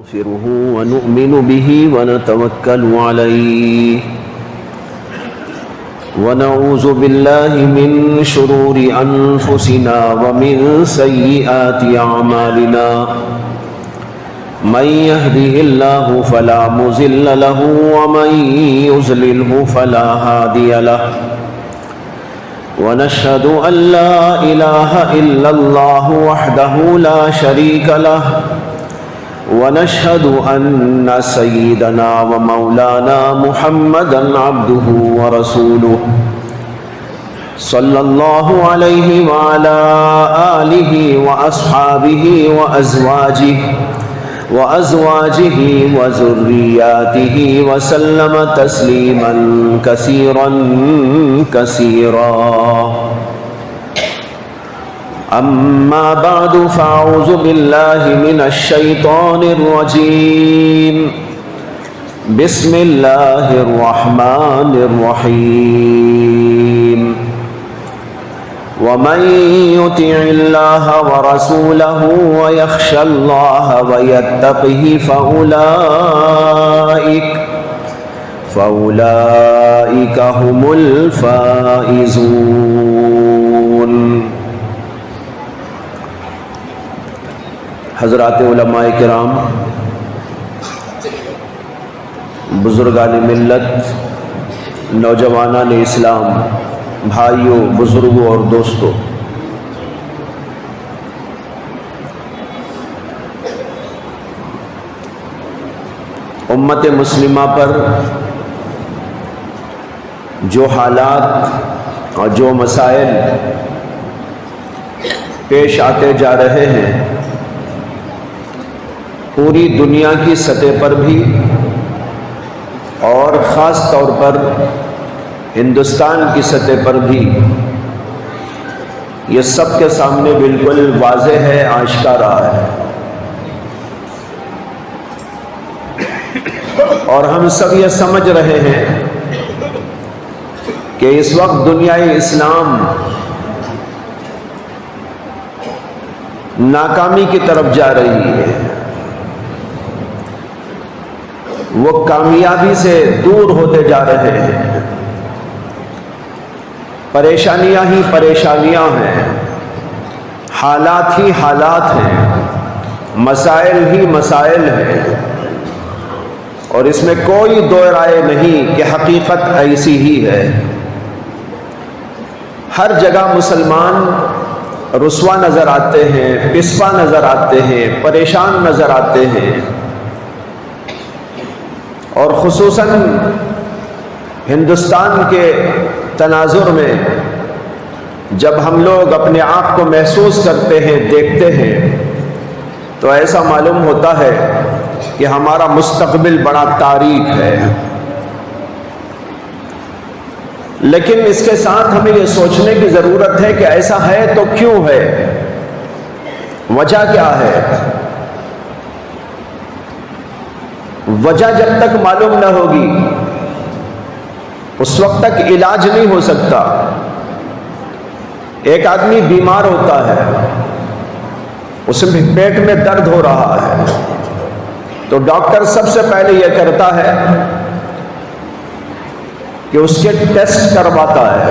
نستغفره ونؤمن به ونتوكل عليه ونعوذ بالله من شرور أنفسنا ومن سيئات أعمالنا من يهده الله فلا مضل له ومن يضلله فلا هادي له ونشهد أن لا إله إلا الله وحده لا شريك له ونشهد أن سيدنا ومولانا محمدا عبده ورسوله صلى الله عليه وعلى آله وأصحابه وأزواجه وذرياته وسلم تسليما كثيرا كثيرا. أما بعد فأعوذ بالله من الشيطان الرجيم. بسم الله الرحمن الرحيم. ومن يطع الله ورسوله ويخشى الله ويتقه فأولئك هم الفائزون. حضرات علماء کرام، بزرگان ملت، نوجوانان اسلام، بھائیوں، بزرگوں اور دوستوں، امت مسلمہ پر جو حالات اور جو مسائل پیش آتے جا رہے ہیں، پوری دنیا کی سطح پر بھی اور خاص طور پر ہندوستان کی سطح پر بھی یہ سب کے سامنے بالکل واضح ہے، آشکارا ہے، اور ہم سب یہ سمجھ رہے ہیں کہ اس وقت دنیائے اسلام ناکامی کی طرف جا رہی ہے، وہ کامیابی سے دور ہوتے جا رہے ہیں، پریشانیاں ہی پریشانیاں ہیں، حالات ہی حالات ہیں، مسائل ہی مسائل ہیں، اور اس میں کوئی دو رائے نہیں کہ حقیقت ایسی ہی ہے. ہر جگہ مسلمان رسوا نظر آتے ہیں، پسپا نظر آتے ہیں، پریشان نظر آتے ہیں، اور خصوصاً ہندوستان کے تناظر میں جب ہم لوگ اپنے آپ کو محسوس کرتے ہیں، دیکھتے ہیں، تو ایسا معلوم ہوتا ہے کہ ہمارا مستقبل بڑا تاریک ہے. لیکن اس کے ساتھ ہمیں یہ سوچنے کی ضرورت ہے کہ ایسا ہے تو کیوں ہے، وجہ کیا ہے. وجہ جب تک معلوم نہ ہوگی اس وقت تک علاج نہیں ہو سکتا. ایک آدمی بیمار ہوتا ہے، اسے پیٹ میں درد ہو رہا ہے، تو ڈاکٹر سب سے پہلے یہ کرتا ہے کہ اس کے ٹیسٹ کرواتا ہے.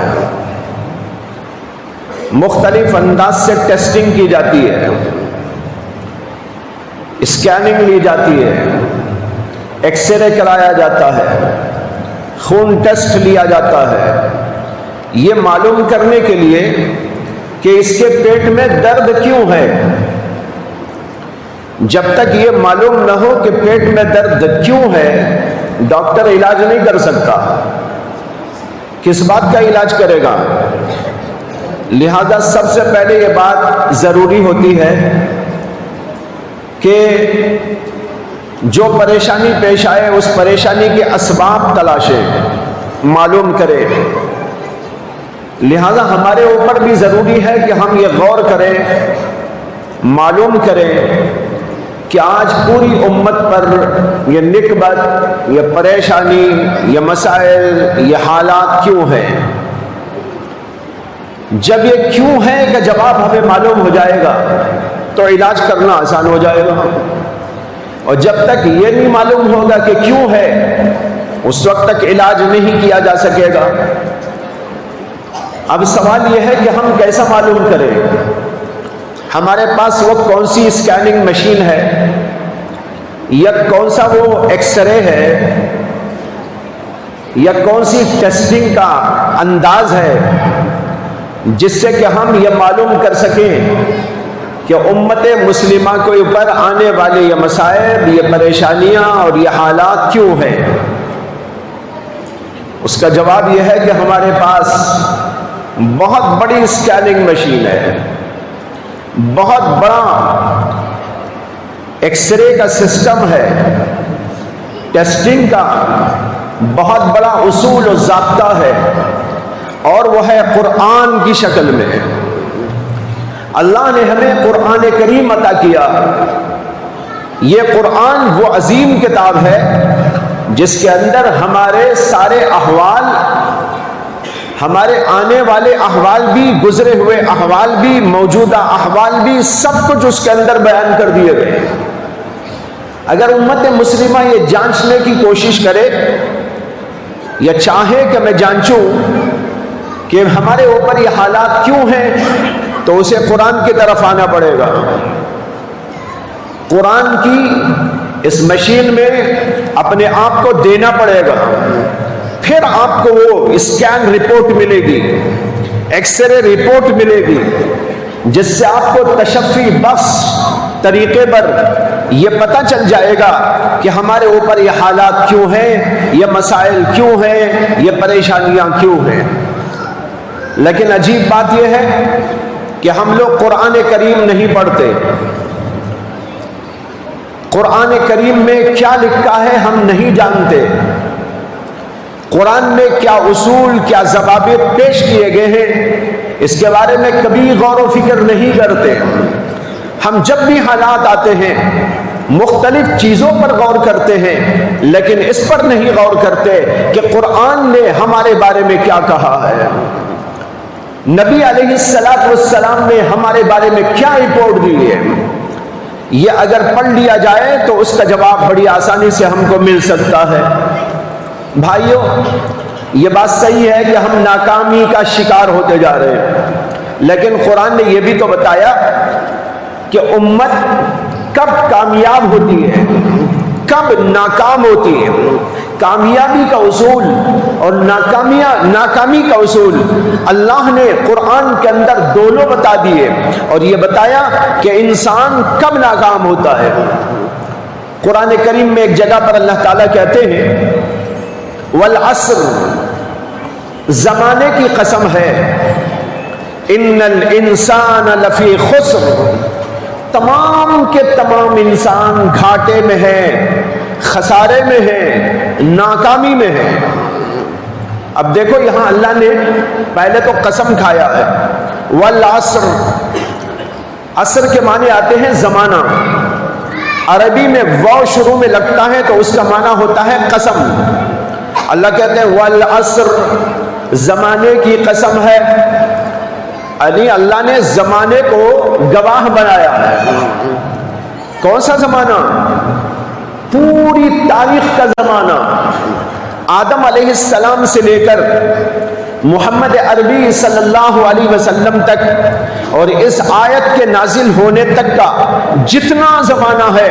مختلف انداز سے ٹیسٹنگ کی جاتی ہے، اسکیننگ لی جاتی ہے، ایکس رے کرایا جاتا ہے، خون ٹیسٹ لیا جاتا ہے، یہ معلوم کرنے کے لیے کہ اس کے پیٹ میں درد کیوں ہے. جب تک یہ معلوم نہ ہو کہ پیٹ میں درد کیوں ہے، ڈاکٹر علاج نہیں کر سکتا. کس بات کا علاج کرے گا؟ لہذا سب سے پہلے یہ بات ضروری ہوتی ہے کہ جو پریشانی پیش آئے اس پریشانی کے اسباب تلاشے، معلوم کرے. لہذا ہمارے اوپر بھی ضروری ہے کہ ہم یہ غور کریں، معلوم کریں کہ آج پوری امت پر یہ نکبت، یہ پریشانی، یہ مسائل، یہ حالات کیوں ہیں. جب یہ کیوں ہے کا جواب ہمیں معلوم ہو جائے گا تو علاج کرنا آسان ہو جائے گا. اور جب تک یہ نہیں معلوم ہوگا کہ کیوں ہے اس وقت تک علاج نہیں کیا جا سکے گا۔ اب سوال یہ ہے کہ ہم کیسا معلوم کریں؟ ہمارے پاس وہ کون سی اسکیننگ مشین ہے یا کون سا وہ ایکس رے ہے یا کون سی ٹیسٹنگ کا انداز ہے جس سے کہ ہم یہ معلوم کر سکیں کہ امت مسلمہ کے اوپر آنے والے یہ مصائب، یہ پریشانیاں اور یہ حالات کیوں ہیں؟ اس کا جواب یہ ہے کہ ہمارے پاس بہت بڑی اسکیننگ مشین ہے، بہت بڑا ایکس رے کا سسٹم ہے، ٹیسٹنگ کا بہت بڑا اصول و ضابطہ ہے، اور وہ ہے قرآن کی شکل میں۔ اللہ نے ہمیں قرآن کریم عطا کیا۔ یہ قرآن وہ عظیم کتاب ہے جس کے اندر ہمارے سارے احوال، ہمارے آنے والے احوال بھی، گزرے ہوئے احوال بھی، موجودہ احوال بھی، سب کچھ اس کے اندر بیان کر دیے گئے۔ اگر امت مسلمہ یہ جانچنے کی کوشش کرے یا چاہے کہ میں جانچوں کہ ہمارے اوپر یہ حالات کیوں ہیں، تو اسے قرآن کی طرف آنا پڑے گا۔ قرآن کی اس مشین میں اپنے آپ کو دینا پڑے گا، پھر آپ کو وہ اسکین رپورٹ ملے گی، ایکس رے رپورٹ ملے گی، جس سے آپ کو تشفی بخش طریقے پر یہ پتہ چل جائے گا کہ ہمارے اوپر یہ حالات کیوں ہیں، یہ مسائل کیوں ہیں، یہ پریشانیاں کیوں ہیں۔ لیکن عجیب بات یہ ہے کہ ہم لوگ قرآن کریم نہیں پڑھتے۔ قرآن کریم میں کیا لکھا ہے ہم نہیں جانتے۔ قرآن میں کیا اصول، کیا ضوابط پیش کیے گئے ہیں، اس کے بارے میں کبھی غور و فکر نہیں کرتے۔ ہم جب بھی حالات آتے ہیں مختلف چیزوں پر غور کرتے ہیں، لیکن اس پر نہیں غور کرتے کہ قرآن نے ہمارے بارے میں کیا کہا ہے، نبی علیہ السلام نے ہمارے بارے میں کیا رپورٹ دی ہے۔ یہ اگر پڑھ لیا جائے تو اس کا جواب بڑی آسانی سے ہم کو مل سکتا ہے۔ بھائیو، یہ بات صحیح ہے کہ ہم ناکامی کا شکار ہوتے جا رہے ہیں، لیکن قرآن نے یہ بھی تو بتایا کہ امت کب کامیاب ہوتی ہے، کب ناکام ہوتی ہے۔ کامیابی کا اصول اور ناکامی کا اصول اللہ نے قرآن کے اندر دونوں بتا دیے، اور یہ بتایا کہ انسان کب ناکام ہوتا ہے۔ قرآن کریم میں ایک جگہ پر اللہ تعالیٰ کہتے ہیں والعصر، زمانے کی قسم ہے، ان الانسان لفی خسر، تمام کے تمام انسان گھاٹے میں ہیں، خسارے میں ہیں، ناکامی میں ہیں۔ اب دیکھو یہاں اللہ نے پہلے تو قسم کھایا ہے، والعصر، عصر کے معنی آتے ہیں زمانہ۔ عربی میں واو شروع میں لگتا ہے تو اس کا معنی ہوتا ہے قسم۔ اللہ کہتے ہیں والعصر، زمانے کی قسم ہے، یعنی اللہ نے زمانے کو گواہ بنایا ہے۔ کون سا زمانہ؟ پوری تاریخ کا زمانہ، آدم علیہ السلام سے لے کر محمد عربی صلی اللہ علیہ وسلم تک، اور اس آیت کے نازل ہونے تک کا جتنا زمانہ ہے،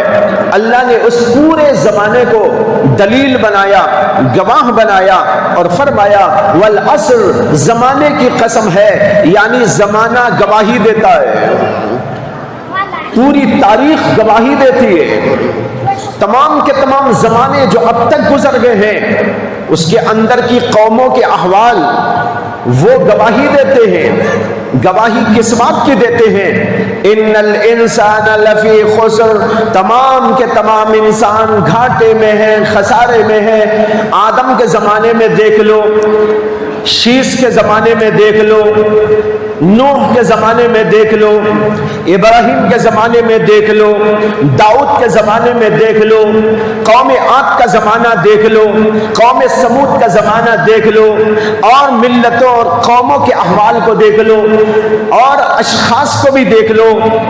اللہ نے اس پورے زمانے کو دلیل بنایا، گواہ بنایا، اور فرمایا والعصر، زمانے کی قسم ہے، یعنی زمانہ گواہی دیتا ہے، پوری تاریخ گواہی دیتی ہے۔ تمام کے تمام زمانے جو اب تک گزر گئے ہیں، اس کے اندر کی قوموں کے احوال وہ گواہی دیتے ہیں۔ گواہی کس بات کی دیتے ہیں؟ ان الانسان لفی خسر، تمام کے تمام انسان گھاٹے میں ہیں، خسارے میں ہیں۔ آدم کے زمانے میں دیکھ لو، شیش کے زمانے میں دیکھ لو، نوح کے زمانے میں دیکھ لو، ابراہیم کے زمانے میں دیکھ لو، داؤد کے زمانے میں دیکھ لو، قوم عاد کا زمانہ دیکھ لو، قوم سمود کا زمانہ دیکھ لو، اور ملتوں اور قوموں کے احوال کو دیکھ لو، اور اشخاص کو بھی دیکھ لو،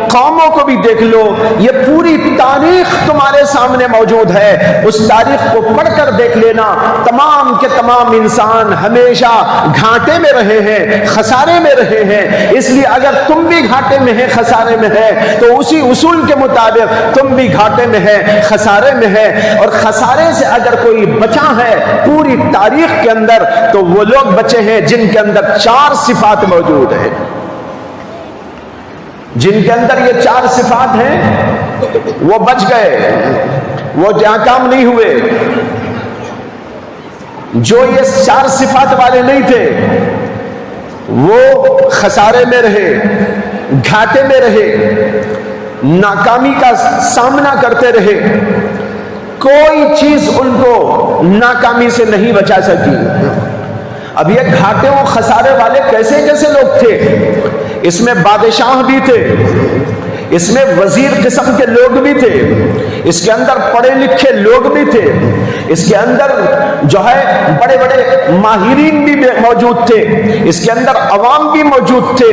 قوموں کو بھی دیکھ لو، یہ پوری تاریخ تمہارے سامنے موجود ہے۔ اس تاریخ کو پڑھ کر دیکھ لینا، تمام کے تمام انسان ہمیشہ گھاٹے میں رہے ہیں، خسارے میں رہے ہیں۔ اس لیے اگر تم بھی گھاٹے میں ہے، خسارے میں ہے، تو اسی اصول کے مطابق تم بھی گھاٹے میں ہے، خسارے میں ہے۔ اور خسارے سے اگر کوئی بچا ہے پوری تاریخ کے اندر تو وہ لوگ بچے ہیں جن کے اندر 4 صفات موجود ہیں، جن کے اندر یہ 4 صفات ہیں وہ بچ گئے، وہ ناکام نہیں ہوئے۔ جو یہ 4 صفات والے نہیں تھے وہ خسارے میں رہے، گھاٹے میں رہے، ناکامی کا سامنا کرتے رہے، کوئی چیز ان کو ناکامی سے نہیں بچا سکی۔ اب یہ گھاٹے و خسارے والے کیسے کیسے لوگ تھے؟ اس میں بادشاہ بھی تھے، اس میں وزیر قسم کے لوگ بھی تھے، اس کے اندر پڑھے لکھے لوگ بھی تھے، اس کے اندر جو ہے بڑے بڑے ماہرین بھی موجود تھے، اس کے اندر عوام بھی موجود تھے،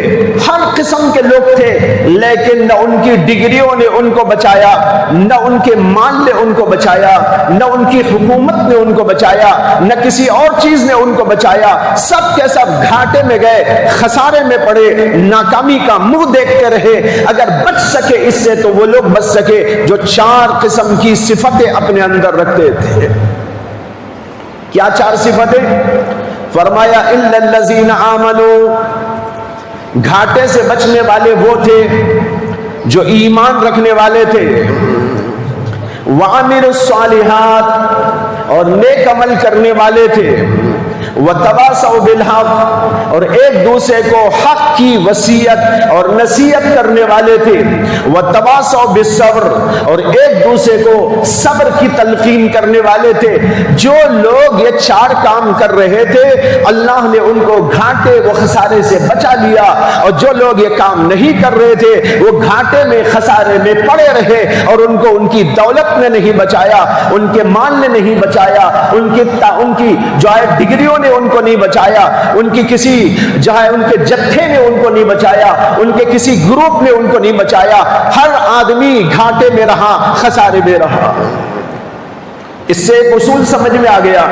ہر قسم کے لوگ تھے، لیکن نہ ان کی ڈگریوں نے ان کو بچایا، نہ ان کے مال نے ان کو بچایا، نہ ان کی حکومت نے ان کو بچایا، نہ کسی اور چیز نے ان کو بچایا۔ سب کے سب گھاٹے میں گئے، خسارے میں پڑے، ناکامی کا منہ دیکھتے رہے۔ اگر بچ سکے اس سے تو وہ لوگ بچ سکے جو 4 قسم کی صفتیں اپنے اندر رکھتے تھے۔ کیا 4 صفتیں؟ فرمایا الا الذین آمنوا، گھاٹے سے بچنے والے وہ تھے جو ایمان رکھنے والے تھے، وعملوا الصالحات، اور نیک عمل کرنے والے تھے، وتواصوا بالحق، اور ایک دوسرے کو حق کی وصیت اور نصیحت کرنے والے تھے، وتواصوا بالصبر، اور ایک دوسرے کو صبر کی تلقین کرنے والے تھے۔ جو لوگ یہ 4 کام کر رہے تھے اللہ نے ان کو گھاٹے و خسارے سے بچا لیا، اور جو لوگ یہ کام نہیں کر رہے تھے وہ گھاٹے میں خسارے میں پڑے رہے، اور ان کو ان کی دولت نے نہیں بچایا، ان کے مال نے نہیں بچایا، ان کی جو ہے ڈگریوں نے ان کو نہیں بچایا، ان کی کسی جو ہے ان کے جتھے نے ان کو نہیں بچایا، ان کے کسی گروپ نے ان کو نہیں بچایا۔ ہر آدمی گھاٹے میں رہا، خسارے میں رہا۔ اس سے ایک اصول سمجھ میں آ گیا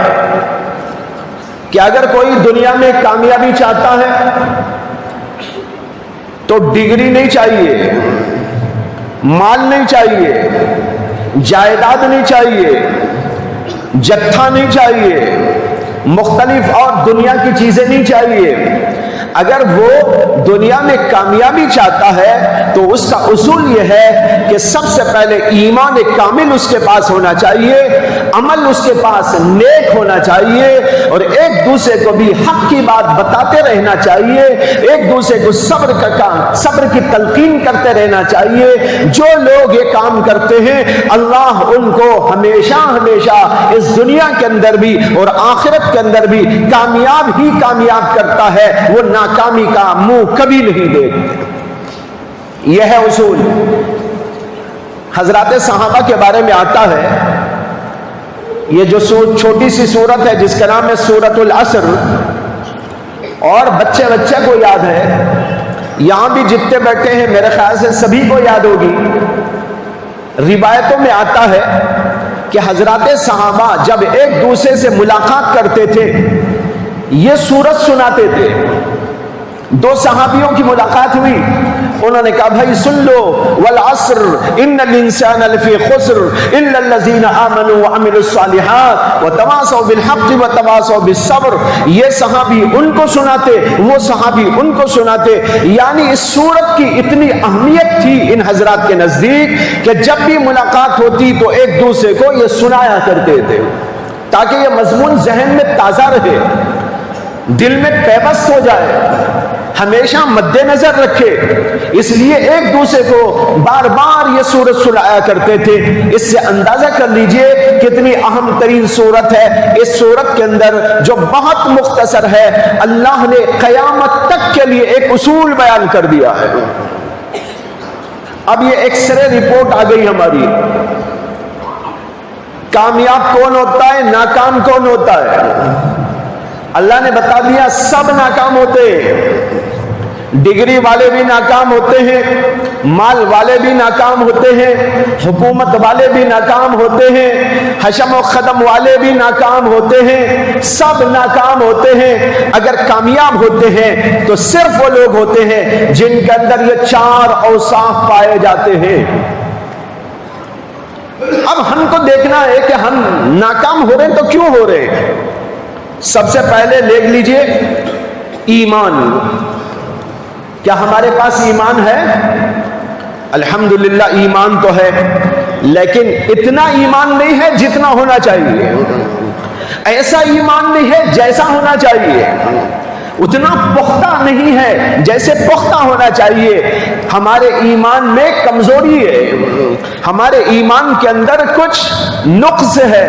کہ اگر کوئی دنیا میں کامیابی چاہتا ہے تو ڈگری نہیں چاہیے، مال نہیں چاہیے، جائیداد نہیں چاہیے، جتھا نہیں چاہیے، مختلف اور دنیا کی چیزیں نہیں چاہیے۔ اگر وہ دنیا میں کامیابی چاہتا ہے تو اس کا اصول یہ ہے کہ سب سے پہلے ایمان کامل اس کے پاس ہونا چاہیے، عمل اس کے پاس نیک ہونا چاہیے، اور ایک دوسرے کو بھی حق کی بات بتاتے رہنا چاہیے، ایک دوسرے کو صبر کی تلقین کرتے رہنا چاہیے۔ جو لوگ یہ کام کرتے ہیں اللہ ان کو ہمیشہ ہمیشہ اس دنیا کے اندر بھی اور آخرت کے اندر بھی کامیاب ہی کامیاب کرتا ہے، وہ ناکامی کا منہ کبھی نہیں دیکھتے۔ یہ ہے اصول۔ حضرات صحابہ کے بارے میں آتا ہے، یہ جو چھوٹی سی سورت ہے جس کا نام ہے سورۃ العصر، اور بچے کو یاد ہے، یہاں بھی جتنے بیٹھے ہیں میرے خیال سے سبھی کو یاد ہوگی۔ روایتوں میں آتا ہے کہ حضرات صحابہ جب ایک دوسرے سے ملاقات کرتے تھے یہ سورت سناتے تھے۔ 2 صحابیوں کی ملاقات ہوئی، انہوں نے کہا بھائی سن لو، والعصر ان الانسان لفی خسر الا الذین آمنوا وعملوا الصالحات وتواصوا بالحق وتواصوا بالصبر۔ یہ صحابی ان کو سناتے، وہ صحابی ان کو سناتے، یعنی اس سورت کی اتنی اہمیت تھی ان حضرات کے نزدیک کہ جب بھی ملاقات ہوتی تو ایک دوسرے کو یہ سنایا کرتے تھے تاکہ یہ مضمون ذہن میں تازہ رہے، دل میں پیوست ہو جائے۔ ہمیشہ مد نظر رکھے. اس لیے ایک دوسرے کو بار بار یہ سورت سنایا کرتے تھے. اس سے اندازہ کر لیجئے کتنی اہم ترین سورت ہے. اس سورت کے اندر جو بہت مختصر ہے، اللہ نے قیامت تک کے لیے ایک اصول بیان کر دیا ہے. اب یہ ایکس رے رپورٹ آ گئی ہماری. کامیاب کون ہوتا ہے، ناکام کون ہوتا ہے؟ اللہ نے بتا دیا سب ناکام ہوتے ہیں. ڈگری والے بھی ناکام ہوتے ہیں، مال والے بھی ناکام ہوتے ہیں، حکومت والے بھی ناکام ہوتے ہیں، حشم و خدم والے بھی ناکام ہوتے ہیں، سب ناکام ہوتے ہیں. اگر کامیاب ہوتے ہیں تو صرف وہ لوگ ہوتے ہیں جن کے اندر یہ 4 اوصاف پائے جاتے ہیں. اب ہم کو دیکھنا ہے کہ ہم ناکام ہو رہے ہیں تو کیوں ہو رہے ہیں. سب سے پہلے دیکھ لیجئے ایمان. کیا ہمارے پاس ایمان ہے؟ الحمدللہ ایمان تو ہے، لیکن اتنا ایمان نہیں ہے جتنا ہونا چاہیے. ایسا ایمان نہیں ہے جیسا ہونا چاہیے. اتنا پختہ نہیں ہے جیسے پختہ ہونا چاہیے. ہمارے ایمان میں کمزوری ہے، ہمارے ایمان کے اندر کچھ نقص ہے،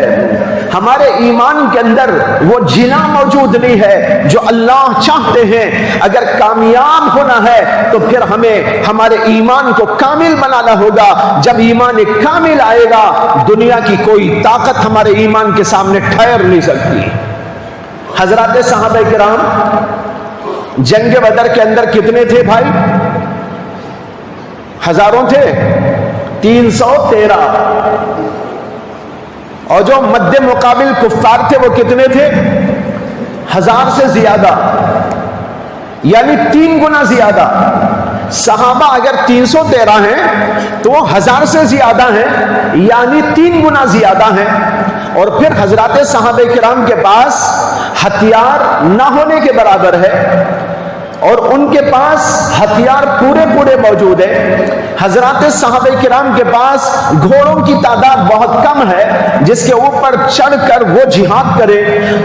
ہمارے ایمان کے اندر وہ جنا موجود نہیں ہے جو اللہ چاہتے ہیں. اگر کامیاب ہونا ہے تو پھر ہمیں ہمارے ایمان کو کامل بنانا ہوگا. جب ایمان کامل آئے گا دنیا کی کوئی طاقت ہمارے ایمان کے سامنے ٹھہر نہیں سکتی. حضرات صحابہ کرام جنگ بدر کے اندر کتنے تھے بھائی؟ ہزاروں تھے، 313. اور جو مد مقابل کفار تھے وہ کتنے تھے؟ 1000 سے زیادہ، یعنی 3 گنا زیادہ. صحابہ اگر 313 ہیں تو وہ 1000 سے زیادہ ہیں، یعنی 3 گنا زیادہ ہیں. اور پھر حضرات صحابہ کرام کے پاس ہتھیار نہ ہونے کے برابر ہے، اور ان کے پاس ہتھیار پورے موجود ہیں. حضرات صحابہ کرام کے پاس گھوڑوں کی تعداد بہت کم ہے جس کے اوپر چڑھ کر وہ جہاد کرے،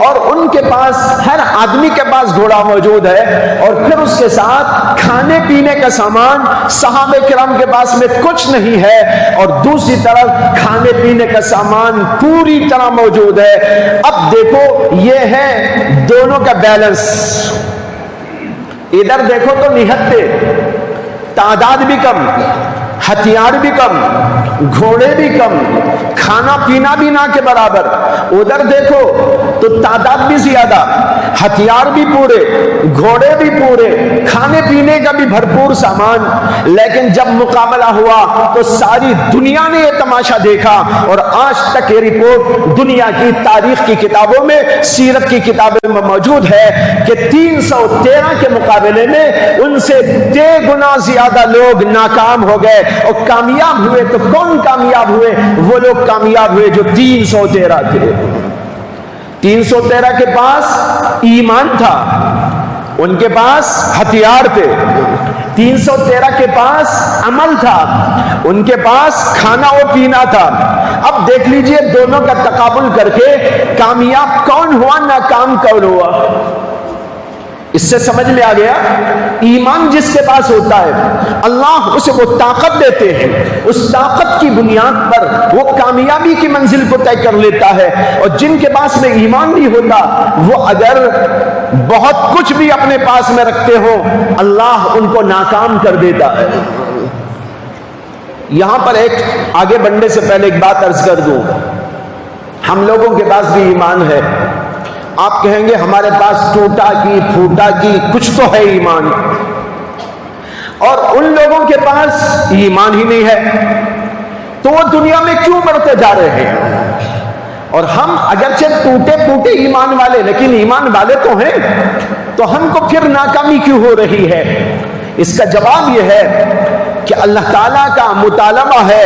اور ان کے پاس ہر آدمی کے پاس گھوڑا موجود ہے. اور پھر اس کے ساتھ کھانے پینے کا سامان صحابہ کرام کے پاس میں کچھ نہیں ہے، اور دوسری طرف کھانے پینے کا سامان پوری طرح موجود ہے. اب دیکھو یہ ہے دونوں کا بیلنس. ادھر دیکھو تو نہتے، تعداد بھی کم، ہتھیار بھی کم، گھوڑے بھی کم، کھانا پینا بھی نہ کے برابر. ادھر دیکھو تو تعداد بھی زیادہ، ہتھیار بھی پورے، گھوڑے بھی پورے، کھانے پینے کا بھی بھرپور سامان. لیکن جب مقابلہ ہوا تو ساری دنیا نے یہ تماشا دیکھا، اور آج تک یہ رپورٹ دنیا کی تاریخ کی کتابوں میں، سیرت کی کتابوں میں موجود ہے کہ 313 کے مقابلے میں ان سے 3 گنا زیادہ لوگ ناکام ہو گئے. اور کامیاب ہوئے تو کون کامیاب ہوئے؟ وہ لوگ کامیاب ہوئے جو 313 تھے. 313 کے پاس ایمان تھا، ان کے پاس ہتھیار تھے. 313 کے پاس عمل تھا، ان کے پاس کھانا و پینا تھا. اب دیکھ لیجئے دونوں کا تقابل کر کے کامیاب کون ہوا، ناکام کون ہوا. اس سے سمجھ میں آ گیا ایمان جس کے پاس ہوتا ہے اللہ اسے وہ طاقت دیتے ہیں، اس طاقت کی بنیاد پر وہ کامیابی کی منزل کو طے کر لیتا ہے. اور جن کے پاس میں ایمان نہیں ہوتا وہ اگر بہت کچھ بھی اپنے پاس میں رکھتے ہو اللہ ان کو ناکام کر دیتا ہے. یہاں پر ایک آگے بڑھنے سے پہلے ایک بات عرض کر دوں. ہم لوگوں کے پاس بھی ایمان ہے. آپ کہیں گے ہمارے پاس ٹوٹا کی پھوٹا کی کچھ تو ہے ایمان، اور ان لوگوں کے پاس ایمان ہی نہیں ہے تو وہ دنیا میں کیوں بڑھتے جا رہے ہیں؟ اور ہم اگرچہ ٹوٹے پھوٹے ایمان والے لیکن ایمان والے تو ہیں، تو ہم کو پھر ناکامی کیوں ہو رہی ہے؟ اس کا جواب یہ ہے کہ اللہ تعالیٰ کا مطالبہ ہے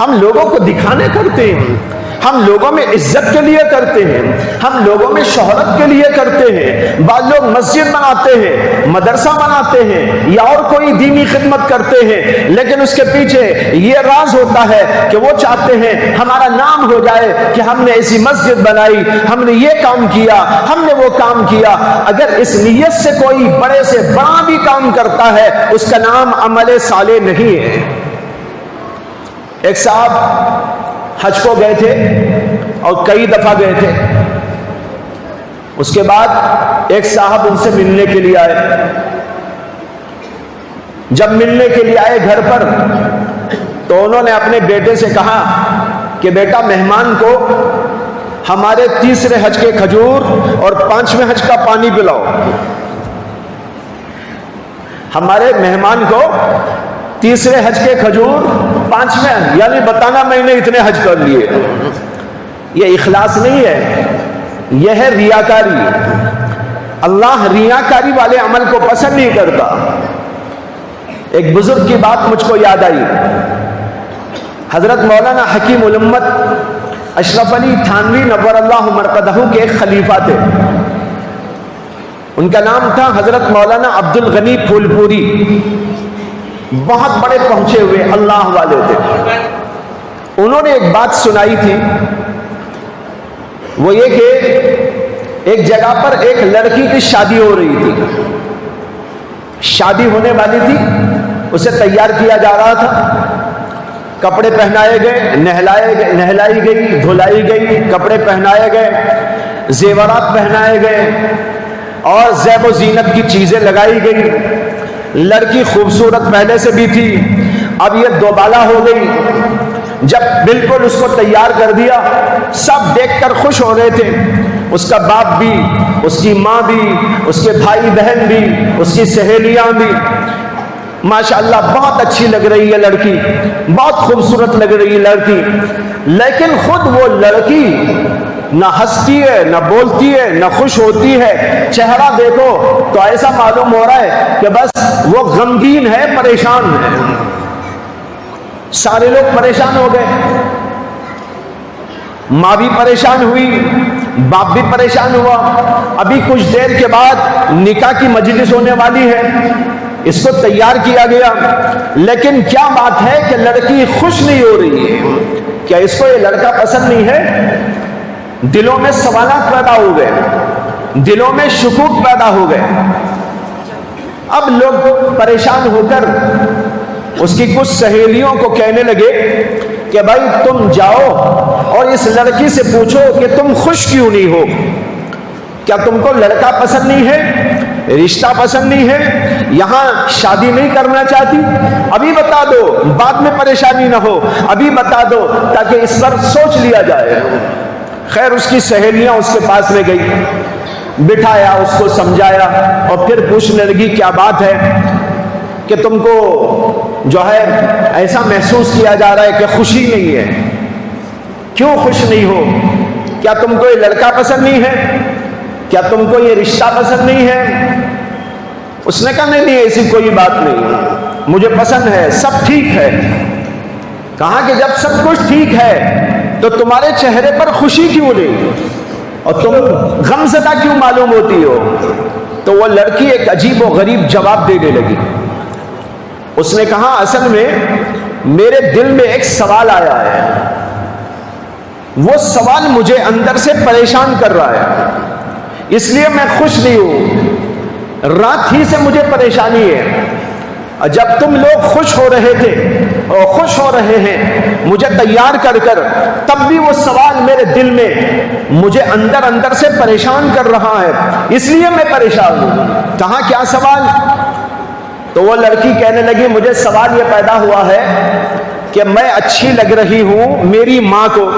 ہم لوگوں کو دکھانے کرتے ہیں، ہم لوگوں میں عزت کے لیے کرتے ہیں، ہم لوگوں میں شہرت کے لیے کرتے ہیں۔ بعض لوگ مسجد بناتے ہیں، مدرسہ بناتے ہیں یا اور کوئی دینی خدمت کرتے ہیں، لیکن اس کے پیچھے یہ راز ہوتا ہے کہ وہ چاہتے ہیں ہمارا نام ہو جائے کہ ہم نے ایسی مسجد بنائی، ہم نے یہ کام کیا، ہم نے وہ کام کیا۔ اگر اس نیت سے کوئی بڑے سے بڑا بھی کام کرتا ہے، اس کا نام عمل صالح نہیں ہے۔ ایک صاحب حج کو گئے تھے اور کئی دفعہ گئے تھے۔ اس کے بعد ایک صاحب ان سے ملنے کے لیے آئے۔ جب ملنے کے لیے آئے گھر پر، تو انہوں نے اپنے بیٹے سے کہا کہ بیٹا، مہمان کو ہمارے تیسرے حج کے کھجور اور 5ویں حج کا پانی پلاؤ۔ ہمارے مہمان کو تیسرے حج کے کھجور، 5ویں، یعنی بتانا میں نے اتنے حج کر لیے۔ یہ اخلاص نہیں ہے، یہ ہے ریاکاری۔ اللہ ریاکاری والے عمل کو پسند نہیں کرتا۔ ایک بزرگ کی بات مجھ کو یاد آئی۔ حضرت مولانا حکیم الامت اشرف علی تھانوی نور اللہ مرقدہ کے ایک خلیفہ تھے۔ ان کا نام تھا حضرت مولانا عبد الغنی پھول پوری۔ بہت بڑے پہنچے ہوئے اللہ والے تھے۔ انہوں نے ایک بات سنائی تھی، وہ یہ کہ ایک جگہ پر ایک لڑکی کی شادی ہو رہی تھی، شادی ہونے والی تھی، اسے تیار کیا جا رہا تھا، کپڑے پہنائے گئے، نہلائی گئی، دھلائی گئی، کپڑے پہنائے گئے، زیورات پہنائے گئے اور زیب و زینت کی چیزیں لگائی گئی۔ لڑکی خوبصورت پہلے سے بھی تھی، اب یہ دوبالا ہو گئی۔ جب بالکل اس کو تیار کر دیا، سب دیکھ کر خوش ہو رہے تھے، اس کا باپ بھی، اس کی ماں بھی، اس کے بھائی بہن بھی، اس کی سہیلیاں بھی۔ ماشاءاللہ بہت اچھی لگ رہی ہے لڑکی، بہت خوبصورت لگ رہی ہے لڑکی، لیکن خود وہ لڑکی نہ ہنستی ہے، نہ بولتی ہے، نہ خوش ہوتی ہے۔ چہرہ دیکھو تو ایسا معلوم ہو رہا ہے کہ بس وہ غمگین ہے، پریشان ہے۔ سارے لوگ پریشان ہو گئے، ماں بھی پریشان ہوئی، باپ بھی پریشان ہوا۔ ابھی کچھ دیر کے بعد نکاح کی مجلس ہونے والی ہے، اس کو تیار کیا گیا، لیکن کیا بات ہے کہ لڑکی خوش نہیں ہو رہی ہے۔ کیا اس کو یہ لڑکا پسند نہیں ہے؟ دلوں میں سوالات پیدا ہو گئے، دلوں میں شکوک پیدا ہو گئے۔ اب لوگ پریشان ہو کر اس کی کچھ سہیلیوں کو کہنے لگے کہ بھائی تم جاؤ اور اس لڑکی سے پوچھو کہ تم خوش کیوں نہیں ہو، کیا تم کو لڑکا پسند نہیں ہے، رشتہ پسند نہیں ہے، یہاں شادی نہیں کرنا چاہتی؟ ابھی بتا دو، بعد میں پریشانی نہ ہو، ابھی بتا دو تاکہ اس پر سوچ لیا جائے۔ خیر اس کی سہیلیاں اس کے پاس میں گئی، بٹھایا، اس کو سمجھایا اور پھر پوچھنے لگی کیا بات ہے کہ تم کو جو ہے ایسا محسوس کیا جا رہا ہے کہ خوشی نہیں ہے، کیوں خوش نہیں ہو؟ کیا تم کو یہ لڑکا پسند نہیں ہے؟ کیا تم کو یہ رشتہ پسند نہیں ہے؟ اس نے کہا نہیں ایسی کوئی بات نہیں، مجھے پسند ہے، سب ٹھیک ہے۔ کہا کہ جب سب کچھ ٹھیک ہے تو تمہارے چہرے پر خوشی کیوں نہیں اور تم غمزدہ کیوں معلوم ہوتی ہو؟ تو وہ لڑکی ایک عجیب و غریب جواب دینے لگی۔ اس نے کہا اصل میں میرے دل میں ایک سوال آیا ہے، وہ سوال مجھے اندر سے پریشان کر رہا ہے، اس لیے میں خوش نہیں ہوں، رات ہی سے مجھے پریشانی ہے۔ جب تم لوگ خوش ہو رہے تھے اور خوش ہو رہے ہیں مجھے تیار کر کر، تب بھی وہ سوال میرے دل میں مجھے اندر اندر سے پریشان کر رہا ہے، اس لیے میں پریشان ہوں۔ کہاں کیا سوال؟ تو وہ لڑکی کہنے لگی مجھے سوال یہ پیدا ہوا ہے کہ میں اچھی لگ رہی ہوں میری ماں کو،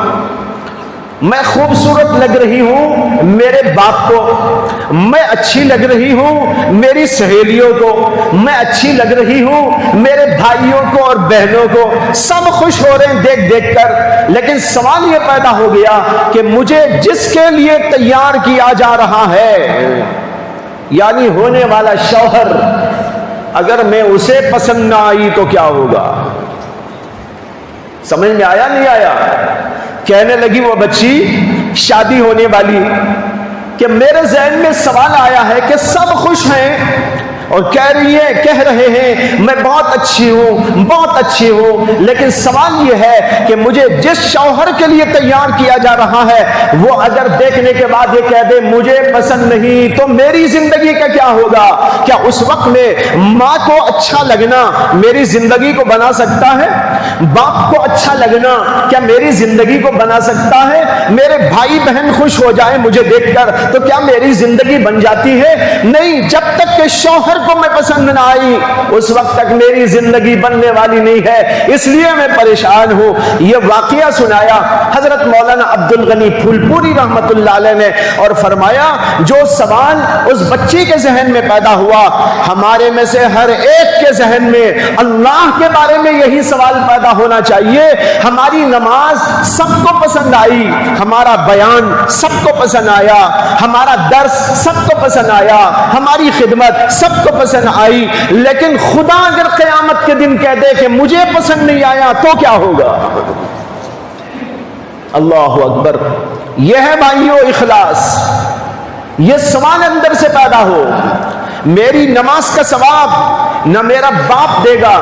میں خوبصورت لگ رہی ہوں میرے باپ کو، میں اچھی لگ رہی ہوں میری سہیلیوں کو، میں اچھی لگ رہی ہوں میرے بھائیوں کو اور بہنوں کو، سب خوش ہو رہے ہیں دیکھ دیکھ کر، لیکن سوال یہ پیدا ہو گیا کہ مجھے جس کے لیے تیار کیا جا رہا ہے یعنی ہونے والا شوہر، اگر میں اسے پسند نہ آئی تو کیا ہوگا؟ سمجھ میں آیا نہیں آیا؟ کہنے لگی وہ بچی شادی ہونے والی کہ میرے ذہن میں سوال آیا ہے کہ سب خوش ہیں اور کہہ رہے ہیں میں بہت اچھی ہوں، بہت اچھی ہوں، لیکن سوال یہ ہے کہ مجھے جس شوہر کے لیے تیار کیا جا رہا ہے وہ اگر دیکھنے کے بعد یہ کہہ دے مجھے پسند نہیں تو میری زندگی کا کیا ہوگا؟ کیا اس وقت میں ماں کو اچھا لگنا میری زندگی کو بنا سکتا ہے؟ باپ کو اچھا لگنا کیا میری زندگی کو بنا سکتا ہے؟ میرے بھائی بہن خوش ہو جائیں مجھے دیکھ کر تو کیا میری زندگی بن جاتی ہے؟ نہیں، جب تک کہ شوہر کو میں پسند نہ آئی اس وقت تک میری زندگی بننے والی نہیں ہے، اس لیے میں پریشان ہوں۔ یہ واقعہ سنایا حضرت مولانا عبد الغنی پھولپوری رحمت اللہ علیہ نے اور فرمایا جو سوال اس بچی کے ذہن میں پیدا ہوا ہمارے میں سے ہر ایک کے ذہن میں اللہ کے بارے میں یہی سوال پیدا ہونا چاہیے۔ ہماری نماز سب کو پسند آئی، ہمارا بیان سب کو پسند آیا، ہمارا درس سب کو پسند آیا، ہماری خدمت سب کو پسند آئی، لیکن خدا اگر قیامت کے دن کہہ دے کہ مجھے پسند نہیں آیا تو کیا ہوگا؟ اللہ اکبر۔ یہ ہے بھائیو اخلاص۔ یہ سوال اندر سے پیدا ہو، میری نماز کا ثواب نہ میرا باپ دے گا،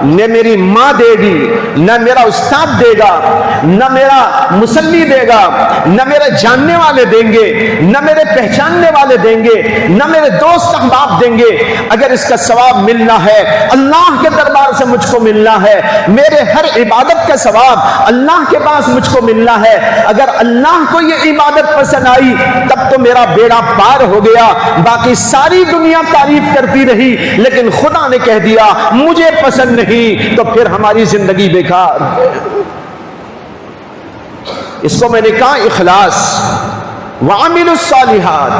نہ میری ماں دے گی، نہ میرا استاد دے گا، نہ میرا مصلی دے گا، نہ میرے جاننے والے دیں گے، نہ میرے پہچاننے والے دیں گے، نہ میرے دوست احباب دیں گے۔ اگر اس کا ثواب ملنا ہے اللہ کے دربار سے مجھ کو ملنا ہے، میرے ہر عبادت کا ثواب اللہ کے پاس مجھ کو ملنا ہے۔ اگر اللہ کو یہ عبادت پسند آئی تب تو میرا بیڑا پار ہو گیا، باقی ساری دنیا تعریف کرتی رہی لیکن خدا نے کہہ دیا مجھے پسند نہیں تو پھر ہماری زندگی بیکار۔ اس کو میں نے کہا اخلاص۔ وَعَمِلُوا الصَّالِحَاتِ،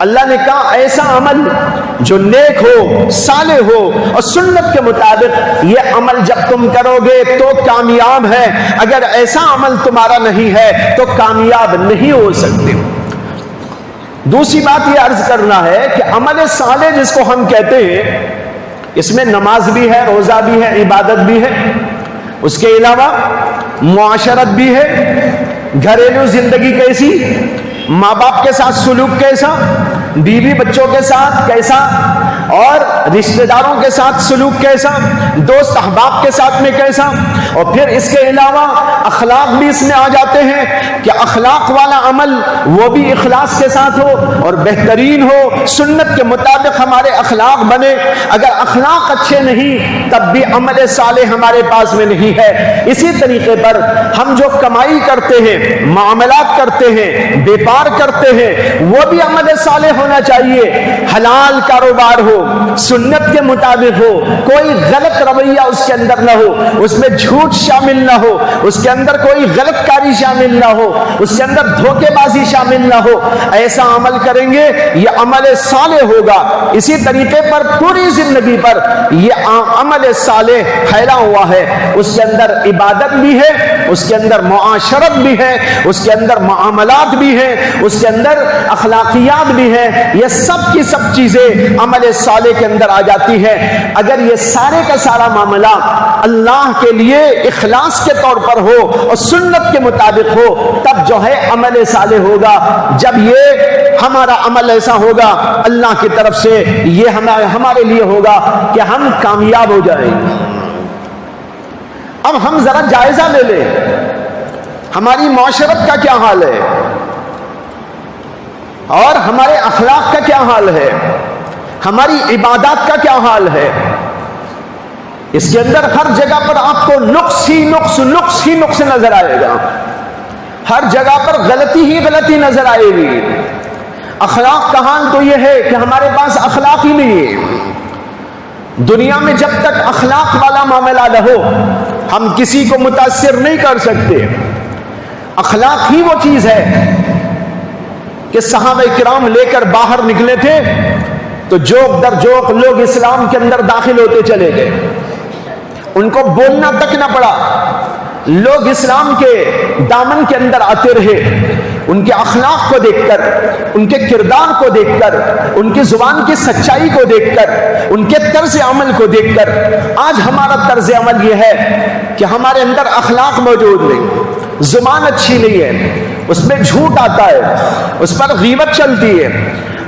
اللہ نے کہا ایسا عمل جو نیک ہو، صالح ہو اور سنت کے مطابق، یہ عمل جب تم کرو گے تو کامیاب ہے، اگر ایسا عمل تمہارا نہیں ہے تو کامیاب نہیں ہو سکتے۔ دوسری بات یہ عرض کرنا ہے کہ عمل صالح جس کو ہم کہتے ہیں اس میں نماز بھی ہے، روزہ بھی ہے، عبادت بھی ہے، اس کے علاوہ معاشرت بھی ہے، گھریلو زندگی کیسی، ماں باپ کے ساتھ سلوک کیسا، بیوی بچوں کے ساتھ کیسا، اور رشتہ داروں کے ساتھ سلوک کیسا، دوست احباب کے ساتھ میں کیسا، اور پھر اس کے علاوہ اخلاق بھی اس میں آ جاتے ہیں کہ اخلاق والا عمل وہ بھی اخلاص کے ساتھ ہو اور بہترین ہو، سنت کے مطابق ہمارے اخلاق بنے۔ اگر اخلاق اچھے نہیں تب بھی عمل صالح ہمارے پاس میں نہیں ہے۔ اسی طریقے پر ہم جو کمائی کرتے ہیں، معاملات کرتے ہیں، بیپار کرتے ہیں، وہ بھی عمل صالح ہونا چاہیے، حلال کاروبار ہو، سنت کے مطابق ہو، کوئی غلط رویہ اس کے اندر نہ ہو، اس میں جھوٹ شامل نہ ہو، اس کے اندر کوئی غلط کاری شامل نہ ہو، اس کے اندر دھوکے بازی شامل نہ ہو۔ ایسا عمل کریں گے یہ عمل صالح ہوگا۔ اسی طریقے پر پوری زندگی پر یہ عمل صالح پھیلا ہوا ہے، اس کے اندر عبادت بھی ہے، اس کے اندر معاشرت بھی ہے، اس کے اندر معاملات بھی ہیں، اس کے اندر اخلاقیات بھی ہیں، یہ سب کی سب چیزیں عمل صالح کے اندر آ جاتی ہیں۔ اگر یہ سارے کا سارا معاملہ اللہ کے لیے اخلاص کے طور پر ہو اور سنت کے مطابق ہو تب جو ہے عمل صالح ہوگا۔ جب یہ ہمارا عمل ایسا ہوگا اللہ کی طرف سے یہ ہمارے لیے ہوگا کہ ہم کامیاب ہو جائیں۔ اب ہم ذرا جائزہ لے لیں ہماری معاشرت کا کیا حال ہے اور ہمارے اخلاق کا کیا حال ہے، ہماری عبادات کا کیا حال ہے۔ اس کے اندر ہر جگہ پر آپ کو نقص ہی نقص نظر آئے گا، ہر جگہ پر غلطی ہی غلطی نظر آئے گی۔ اخلاق کا حال تو یہ ہے کہ ہمارے پاس اخلاق ہی نہیں ہے۔ دنیا میں جب تک اخلاق والا معاملہ نہ ہو ہم کسی کو متاثر نہیں کر سکتے۔ اخلاق ہی وہ چیز ہے کہ صحابہ کرام لے کر باہر نکلے تھے تو جوک در جوک لوگ اسلام کے اندر داخل ہوتے چلے گئے، ان کو بولنا تک نہ پڑا، لوگ اسلام کے دامن کے اندر آتے رہے، ان کے اخلاق کو دیکھ کر، ان کے کردار کو دیکھ کر، ان کی زبان کی سچائی کو دیکھ کر، ان کے طرز عمل کو دیکھ کر آج ہمارا طرز عمل یہ ہے کہ ہمارے اندر اخلاق موجود نہیں، زبان اچھی نہیں ہے، اس میں جھوٹ آتا ہے، اس پر غیبت چلتی ہے،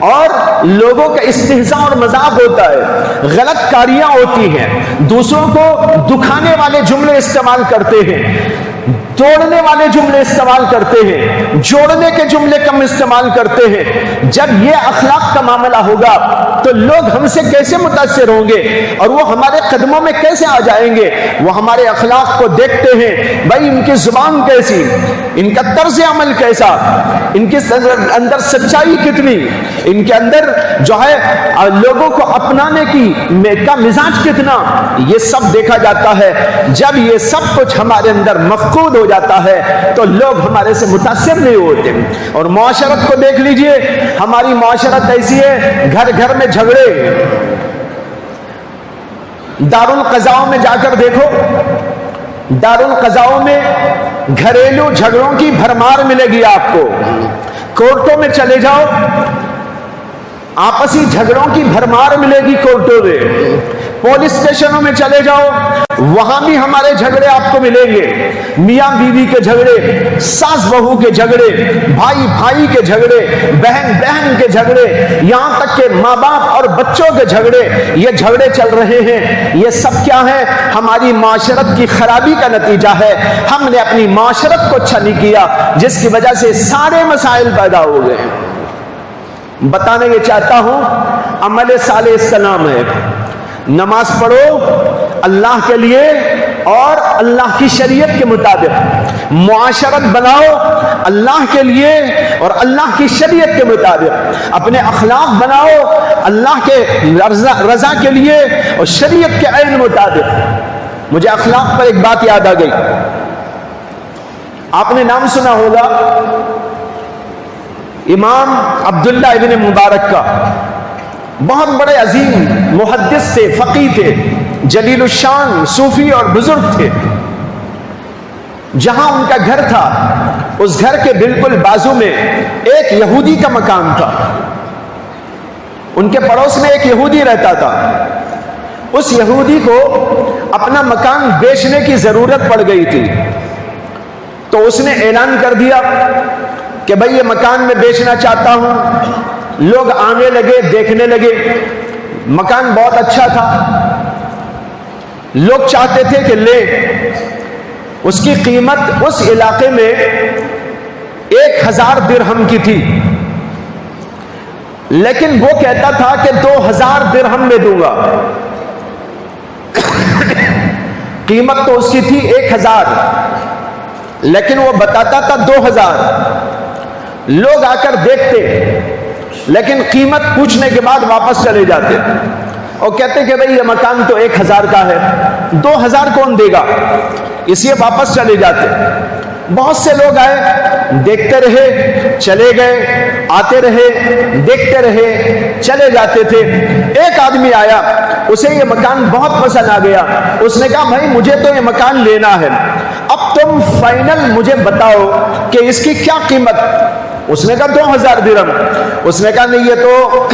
اور لوگوں کا استہزاء اور مذاق ہوتا ہے، غلط کاریاں ہوتی ہیں، دوسروں کو دکھانے والے جملے استعمال کرتے ہیں، توڑنے والے جملے استعمال کرتے ہیں، جوڑنے کے جملے کم استعمال کرتے ہیں۔ جب یہ اخلاق کا معاملہ ہوگا تو لوگ ہم سے کیسے متاثر ہوں گے اور وہ ہمارے قدموں میں کیسے آ جائیں گے؟ وہ ہمارے اخلاق کو دیکھتے ہیں، بھائی ان کی زبان کیسی، ان کا طرز عمل کیسا، ان کے اندر سچائی کتنی، ان کے اندر جو ہے لوگوں کو اپنانے کا مزاج کتنا، یہ سب دیکھا جاتا ہے۔ جب یہ سب کچھ ہمارے اندر مفقود ہو جاتا ہے تو لوگ ہمارے سے متاثر نہیں ہوتے۔ اور معاشرت کو دیکھ لیجئے، ہماری معاشرت ایسی ہے، گھر گھر میں جھگڑے، دارالقضاؤں میں جا کر دیکھو، دارالقضاؤں میں گھریلو جھگڑوں کی بھرمار ملے گی آپ کو، کورٹوں میں چلے جاؤ آپسی جھگڑوں کی بھرمار ملے گی کورٹوں میں، پولیس اسٹیشنوں میں چلے جاؤ وہاں بھی ہمارے جھگڑے آپ کو ملیں گے، میاں بیوی کے جھگڑے، ساس بہو کے جھگڑے، بھائی بھائی کے جھگڑے، بہن بہن کے جھگڑے، یہاں تک کہ ماں باپ اور بچوں کے جھگڑے، یہ جھگڑے چل رہے ہیں۔ یہ سب کیا ہے؟ ہماری معاشرت کی خرابی کا نتیجہ ہے۔ ہم نے اپنی معاشرت کو اچھا نہیں کیا، جس کی وجہ سے سارے مسائل پیدا ہو گئے۔ بتانے یہ چاہتا ہوں، عمل صالح اس کا نام ہے۔ نماز پڑھو اللہ کے لیے اور اللہ کی شریعت کے مطابق، معاشرت بناؤ اللہ کے لیے اور اللہ کی شریعت کے مطابق، اپنے اخلاق بناؤ اللہ کے رضا کے لیے اور شریعت کے عین مطابق۔ مجھے اخلاق پر ایک بات یاد آ گئی، آپ نے نام سنا ہوگا امام عبداللہ ابن مبارک کا، بہت بڑے عظیم محدث تھے، فقی تھے، جلیل الشان صوفی اور بزرگ تھے۔ جہاں ان کا گھر تھا اس گھر کے بالکل بازو میں ایک یہودی کا مکان تھا، ان کے پڑوس میں ایک یہودی رہتا تھا۔ اس یہودی کو اپنا مکان بیچنے کی ضرورت پڑ گئی تھی، تو اس نے اعلان کر دیا کہ بھئی یہ مکان میں بیچنا چاہتا ہوں۔ لوگ آنے لگے، دیکھنے لگے، مکان بہت اچھا تھا، لوگ چاہتے تھے کہ لے۔ اس کی قیمت اس علاقے میں 1000 درہم کی تھی، لیکن وہ کہتا تھا کہ 2000 درہم میں دوں گا۔ قیمت تو اس کی تھی 1000، لیکن وہ بتاتا تھا 2000۔ لوگ آ کر دیکھتے، لیکن قیمت پوچھنے کے بعد واپس چلے جاتے اور کہتے کہ بھئی یہ مکان تو 1000 کا ہے، 2000 کون دے گا، اس لیے واپس چلے جاتے۔ بہت سے لوگ آئے، دیکھتے رہے، چلے گئے، آتے رہے، دیکھتے رہے، چلے جاتے تھے۔ ایک آدمی آیا، اسے یہ مکان بہت پسند آ گیا، اس نے کہا بھائی مجھے تو یہ مکان لینا ہے، اب تم فائنل مجھے بتاؤ کہ اس کی کیا قیمت۔ اس نے کہا 2000 درہم۔ اس نے کہا نہیں، یہ تو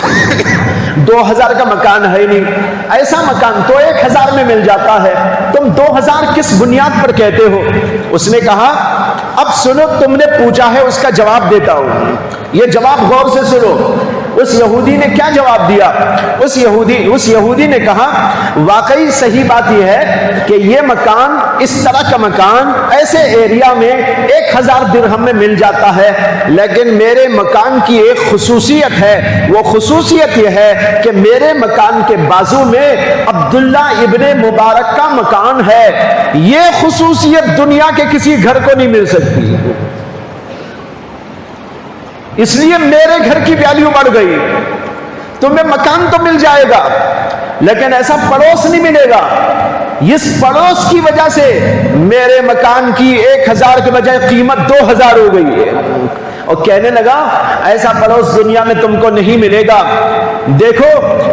2000 کا مکان ہے ہی نہیں، ایسا مکان تو 1000 میں مل جاتا ہے، تم 2000 کس بنیاد پر کہتے ہو؟ اس نے کہا اب سنو، تم نے پوچھا ہے اس کا جواب دیتا ہوں، یہ جواب غور سے سنو۔ اس یہودی نے کیا جواب دیا؟ اس یہودی نے کہا واقعی صحیح بات یہ ہے کہ یہ مکان، اس طرح کا مکان ایسے ایریا میں 1000 درہم میں مل جاتا ہے، لیکن میرے مکان کی ایک خصوصیت ہے، وہ خصوصیت یہ ہے کہ میرے مکان کے بازو میں عبداللہ ابن مبارک کا مکان ہے۔ یہ خصوصیت دنیا کے کسی گھر کو نہیں مل سکتی، اس لیے میرے گھر کی ویلیو بڑھ گئی۔ تمہیں مکان تو مل جائے گا لیکن ایسا پڑوس نہیں ملے گا، اس پڑوس کی وجہ سے میرے مکان کی 1000 کے بجائے قیمت 2000 ہو گئی ہے۔ اور کہنے لگا ایسا پڑوس دنیا میں تم کو نہیں ملے گا۔ دیکھو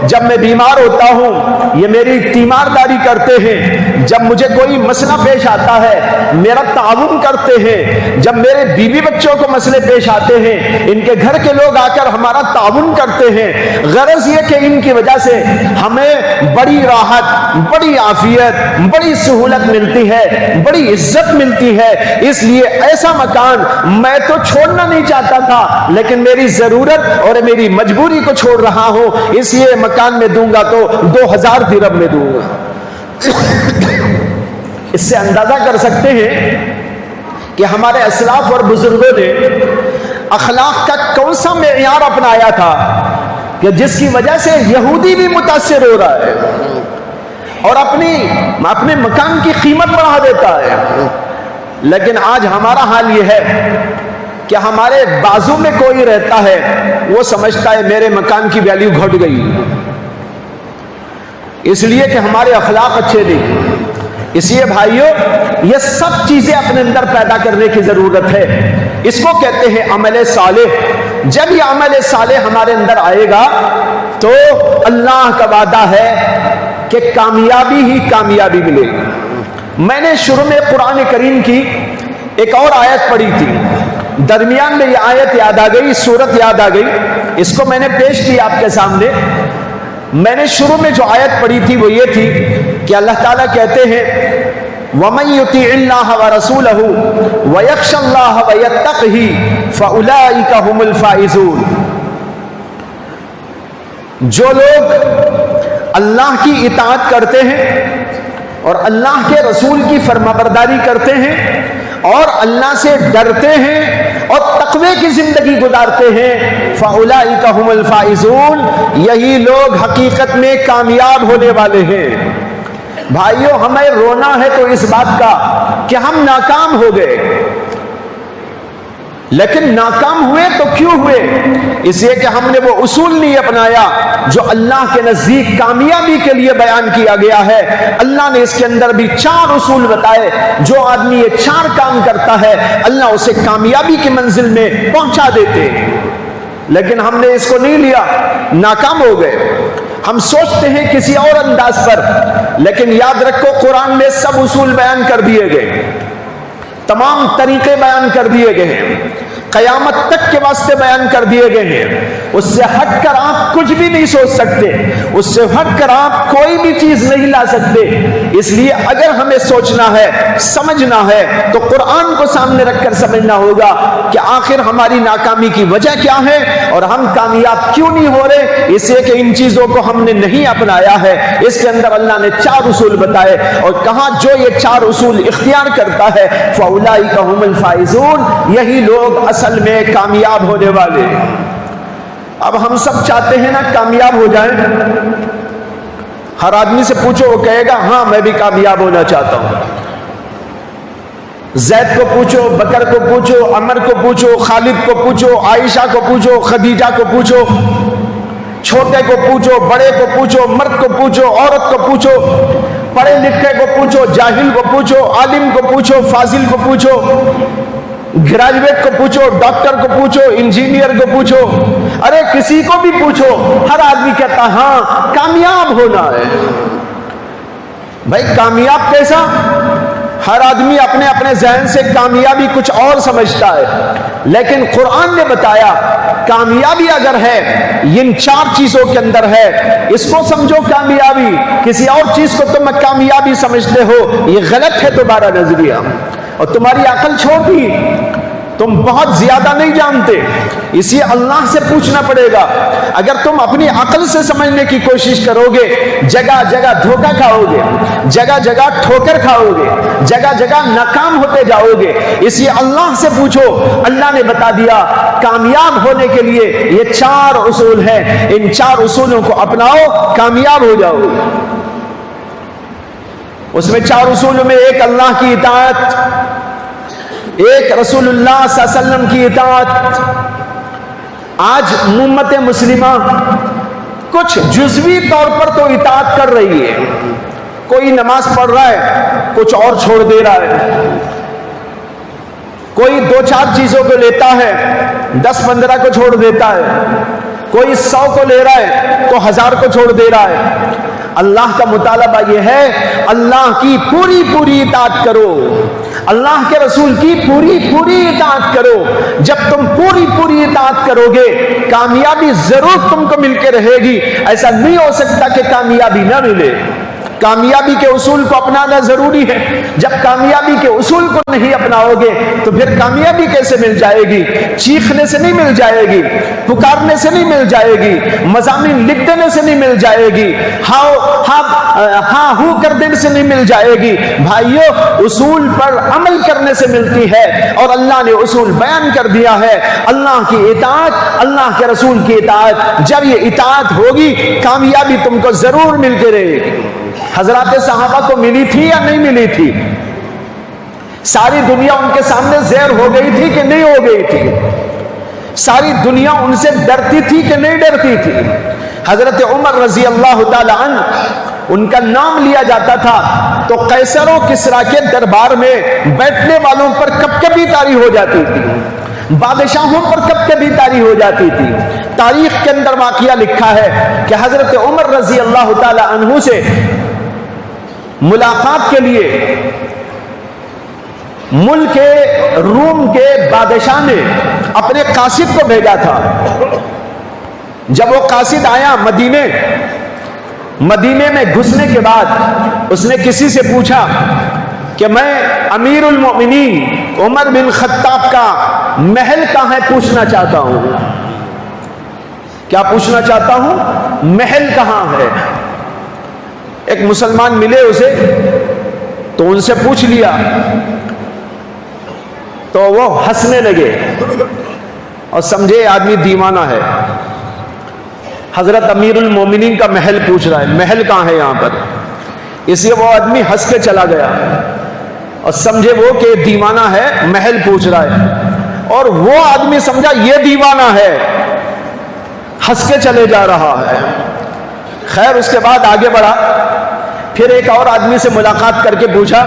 جب میں بیمار ہوتا ہوں یہ میری تیمارداری کرتے ہیں، جب مجھے کوئی مسئلہ پیش آتا ہے میرا تعاون کرتے ہیں، جب میرے بیوی بچوں کو مسئلے پیش آتے ہیں ان کے گھر کے لوگ آ کر ہمارا تعاون کرتے ہیں۔ غرض یہ کہ ان کی وجہ سے ہمیں بڑی راحت، بڑی عافیت، بڑی سہولت ملتی ہے، بڑی عزت ملتی ہے۔ اس لیے ایسا مکان میں تو چھوڑنا نہیں چاہتا تھا لیکن میری ضرورت اور میری مجبوری کو چھوڑ رہا ہوں، اس لیے مکان میں دوں گا تو 2000 درہم میں دوں گا۔ اس سے اندازہ کر سکتے ہیں کہ ہمارے اسلاف اور بزرگوں نے اخلاق کا کون سا معیار اپنایا تھا کہ جس کی وجہ سے یہودی بھی متاثر ہو رہا ہے اور اپنے مکان کی قیمت بڑھا دیتا ہے۔ لیکن آج ہمارا حال یہ ہے کہ ہمارے بازو میں کوئی رہتا ہے وہ سمجھتا ہے میرے مکان کی ویلیو گھٹ گئی، اس لیے کہ ہمارے اخلاق اچھے نہیں۔ اس لیے بھائیوں یہ سب چیزیں اپنے اندر پیدا کرنے کی ضرورت ہے، اس کو کہتے ہیں عمل صالح۔ جب یہ عمل صالح ہمارے اندر آئے گا تو اللہ کا وعدہ ہے کہ کامیابی ہی کامیابی ملے گی۔ میں نے شروع میں قرآن کریم کی ایک اور آیت پڑھی تھی، درمیان میں یہ آیت یاد آ گئی، سورت یاد آ گئی، اس کو میں نے پیش کی آپ کے سامنے۔ میں نے شروع میں جو آیت پڑھی تھی وہ یہ تھی کہ اللہ تعالیٰ کہتے ہیں وَمَن يُطِعِ اللَّهَ وَرَسُولَهُ وَيَخْشَ اللَّهَ وَيَتَّقْهِ فَأُولَٰئِكَ هُمُ الْفَائِزُونَ۔ جو لوگ اللہ کی اطاعت کرتے ہیں اور اللہ کے رسول کی فرمانبرداری کرتے ہیں اور اللہ سے ڈرتے ہیں اور تقوی کی زندگی گزارتے ہیں، فَأُولَٰئِكَ هُمُ الْفَائِزُونَ، یہی لوگ حقیقت میں کامیاب ہونے والے ہیں۔ بھائیوں ہمیں رونا ہے تو اس بات کا کہ ہم ناکام ہو گئے، لیکن ناکام ہوئے تو کیوں ہوئے؟ اس لیے کہ ہم نے وہ اصول نہیں اپنایا جو اللہ کے نزدیک کامیابی کے لیے بیان کیا گیا ہے۔ اللہ نے اس کے اندر بھی 4 اصول بتائے، جو آدمی یہ 4 کام کرتا ہے اللہ اسے کامیابی کی منزل میں پہنچا دیتے، لیکن ہم نے اس کو نہیں لیا، ناکام ہو گئے۔ ہم سوچتے ہیں کسی اور انداز پر، لیکن یاد رکھو قرآن میں سب اصول بیان کر دیے گئے، تمام طریقے بیان کر دیے گئے ہیں، قیامت تک کے واسطے بیان کر دیے گئے ہیں۔ اس سے ہٹ کر آپ کچھ بھی نہیں سوچ سکتے، اس سے ہٹ کر آپ کوئی بھی چیز نہیں لا سکتے۔ اس لیے اگر ہمیں سوچنا ہے، سمجھنا ہے تو قرآن کو سامنے رکھ کر سمجھنا ہوگا کہ آخر ہماری ناکامی کی وجہ کیا ہے اور ہم کامیاب کیوں نہیں ہو رہے۔ اس لیے کہ ان چیزوں کو ہم نے نہیں اپنایا ہے۔ اس کے اندر اللہ نے 4 اصول بتائے اور کہا جو یہ 4 اصول اختیار کرتا ہے فَأُولَٰئِكَ هُمُ الْفَائِزُونَ، یہی لوگ اصل میں کامیاب ہونے والے۔ اب ہم سب چاہتے ہیں نا کامیاب ہو جائیں، ہر آدمی سے پوچھو وہ کہے گا ہاں میں بھی کامیاب ہونا چاہتا ہوں۔ زید کو پوچھو، بکر کو پوچھو، عمر کو پوچھو، خالد کو پوچھو، عائشہ کو پوچھو، خدیجہ کو پوچھو، چھوٹے کو پوچھو، بڑے کو پوچھو، مرد کو پوچھو، عورت کو پوچھو، پڑھے لکھے کو پوچھو، جاہل کو پوچھو، عالم کو پوچھو، فاضل کو پوچھو، گریجویٹ کو پوچھو، ڈاکٹر کو پوچھو، انجینئر کو پوچھو، ارے کسی کو بھی پوچھو، ہر آدمی کہتا ہاں کامیاب ہونا ہے۔ بھائی کامیاب کیسا؟ ہر آدمی اپنے اپنے ذہن سے کامیابی کچھ اور سمجھتا ہے، لیکن قرآن نے بتایا کامیابی اگر ہے ان 4 چیزوں کے اندر ہے، اس کو سمجھو کامیابی، کسی اور چیز کو تم کامیابی سمجھتے ہو یہ غلط ہے تمہارا نظریہ اور تمہاری عقل چھوٹی، تم بہت زیادہ نہیں جانتے، اسی اللہ سے پوچھنا پڑے گا۔ اگر تم اپنی عقل سے سمجھنے کی کوشش کرو گے جگہ جگہ دھوکہ کھاؤ گے، جگہ جگہ ٹھوکر کھاؤ گے، جگہ جگہ ناکام ہوتے جاؤ گے۔ اسی اللہ سے پوچھو، اللہ نے بتا دیا کامیاب ہونے کے لیے یہ 4 اصول ہیں، ان 4 اصولوں کو اپناؤ کامیاب ہو جاؤ گے۔ اس میں 4 اصولوں میں ایک اللہ کی اطاعت، ایک رسول اللہ صلی اللہ علیہ وسلم کی اطاعت۔ آج امت مسلمہ کچھ جزوی طور پر تو اطاعت کر رہی ہے، کوئی نماز پڑھ رہا ہے کچھ اور چھوڑ دے رہا ہے، کوئی 2-4 چیزوں کو لیتا ہے 10-15 کو چھوڑ دیتا ہے، کوئی 100 کو لے رہا ہے تو 1000 کو چھوڑ دے رہا ہے۔ اللہ کا مطالبہ یہ ہے اللہ کی پوری پوری اطاعت کرو، اللہ کے رسول کی پوری پوری اطاعت کرو۔ جب تم پوری پوری اطاعت کرو گے کامیابی ضرور تم کو مل کے رہے گی۔ ایسا نہیں ہو سکتا کہ کامیابی نہ ملے۔ کامیابی کے اصول کو اپنانا ضروری ہے۔ جب کامیابی کے اصول کو نہیں اپناؤ گے تو پھر کامیابی کیسے مل جائے گی؟ چیخنے سے نہیں مل جائے گی، پکارنے سے نہیں مل جائے گی، مضامین لکھ دینے سے نہیں مل جائے گی، ہاں ہو کر دینے سے نہیں مل جائے گی۔ بھائیو، اصول پر عمل کرنے سے ملتی ہے، اور اللہ نے اصول بیان کر دیا ہے۔ اللہ کی اطاعت، اللہ کے رسول کی اطاعت، جب یہ اطاعت ہوگی کامیابی تم کو ضرور مل کے رہے گی۔ حضرات صحابہ کو ملی تھی یا نہیں ملی تھی؟ ساری دنیا ان کے سامنے زیر ہو گئی تھی کہ نہیں ہو گئی تھی؟ ساری دنیا ان سے ڈرتی تھی کہ نہیں ڈرتی تھی؟ حضرت عمر رضی اللہ تعالی عنہ، ان کا نام لیا جاتا تھا تو قیصر و کسریٰ کے دربار میں بیٹھنے والوں پر کپکپی طاری ہو جاتی تھی، بادشاہوں پر کپکپی طاری ہو جاتی تھی۔ تاریخ کے اندر واقعہ لکھا ہے کہ حضرت عمر رضی اللہ تعالی عنہ سے ملاقات کے لیے ملک روم کے بادشاہ نے اپنے قاصد کو بھیجا تھا۔ جب وہ قاصد آیا مدینے میں گھسنے کے بعد اس نے کسی سے پوچھا کہ میں امیر المؤمنین عمر بن خطاب کا محل کہاں ہے پوچھنا چاہتا ہوں۔ کیا پوچھنا چاہتا ہوں؟ محل کہاں ہے؟ ایک مسلمان ملے اسے تو ان سے پوچھ لیا تو وہ ہنسنے لگے اور سمجھے آدمی دیوانہ ہے۔ حضرت امیر المومنین کا محل پوچھ رہا ہے، محل کہاں ہے یہاں پر؟ اس لیے وہ آدمی ہنس کے چلا گیا اور سمجھے وہ کہ دیوانہ ہے، محل پوچھ رہا ہے، اور وہ آدمی سمجھا یہ دیوانہ ہے، ہنس کے چلے جا رہا ہے۔ خیر اس کے بعد آگے بڑھا، پھر ایک اور آدمی سے ملاقات کر کے پوچھا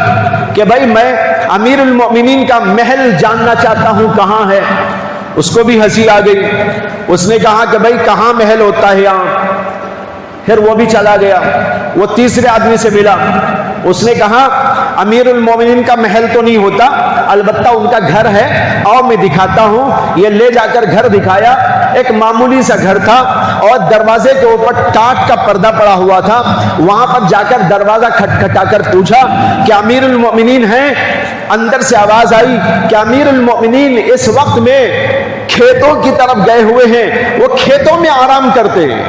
کہ بھائی میں امیر المؤمنین کا محل جاننا چاہتا ہوں، کہاں ہے؟ اس کو بھی ہنسی آ گئی۔ اس نے کہا کہ بھائی کہاں محل ہوتا ہے یہاں؟ پھر وہ بھی چلا گیا۔ وہ تیسرے آدمی سے ملا، اس نے کہا امیر المومنین کا محل تو نہیں ہوتا، البتہ ان کا گھر ہے، اور میں دکھاتا ہوں۔ یہ لے جا کر گھر دکھایا، ایک معمولی سا گھر تھا اور دروازے کے اوپر ٹاٹ کا پردہ پڑا ہوا تھا۔ وہاں پر جا کر دروازہ کھٹکھٹا کر پوچھا کہ امیر المؤمنین ہیں؟ اندر سے آواز آئی کہ امیر المؤمنین اس وقت میں کھیتوں کی طرف گئے ہوئے ہیں، وہ کھیتوں میں آرام کرتے ہیں۔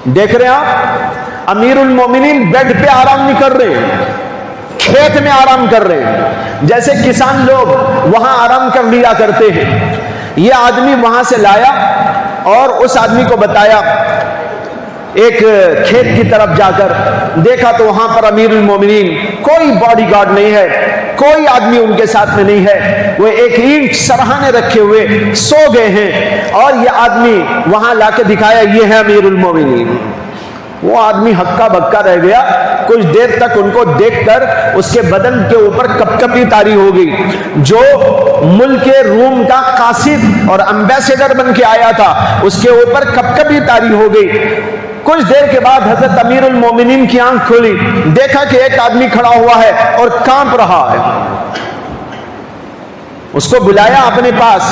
دیکھ رہے ہیں آپ، امیر المومنین بیڈ پہ آرام نہیں کر رہے، کھیت میں آرام کر رہے ہیں، جیسے کسان لوگ وہاں آرام کر لیا کرتے ہیں۔ یہ آدمی وہاں سے لایا اور اس آدمی کو بتایا، ایک کھیت کی طرف جا کر دیکھا تو وہاں پر امیر المومنین کوئی باڈی گارڈ نہیں ہے، کوئی آدمی ان کے ساتھ میں نہیں ہے، وہ ایک اینٹ سرہانے رکھے ہوئے سو گئے ہیں، اور یہ آدمی وہاں لا کے دکھایا یہ ہے امیر المومنین۔ وہ آدمی ہکا بکا رہ گیا، کچھ دیر تک ان کو دیکھ کر اس کے بدن کے اوپر کپکپی طاری ہو گئی۔ جو ملک روم کا قاصد اور امبیسڈر بن کے آیا تھا اس کے اوپر کپکپی طاری ہو گئی۔ کچھ دیر کے بعد حضرت امیر المومنین کی آنکھ کھلی، دیکھا کہ ایک آدمی کھڑا ہوا ہے اور کانپ رہا ہے۔ اس کو بلایا اپنے پاس،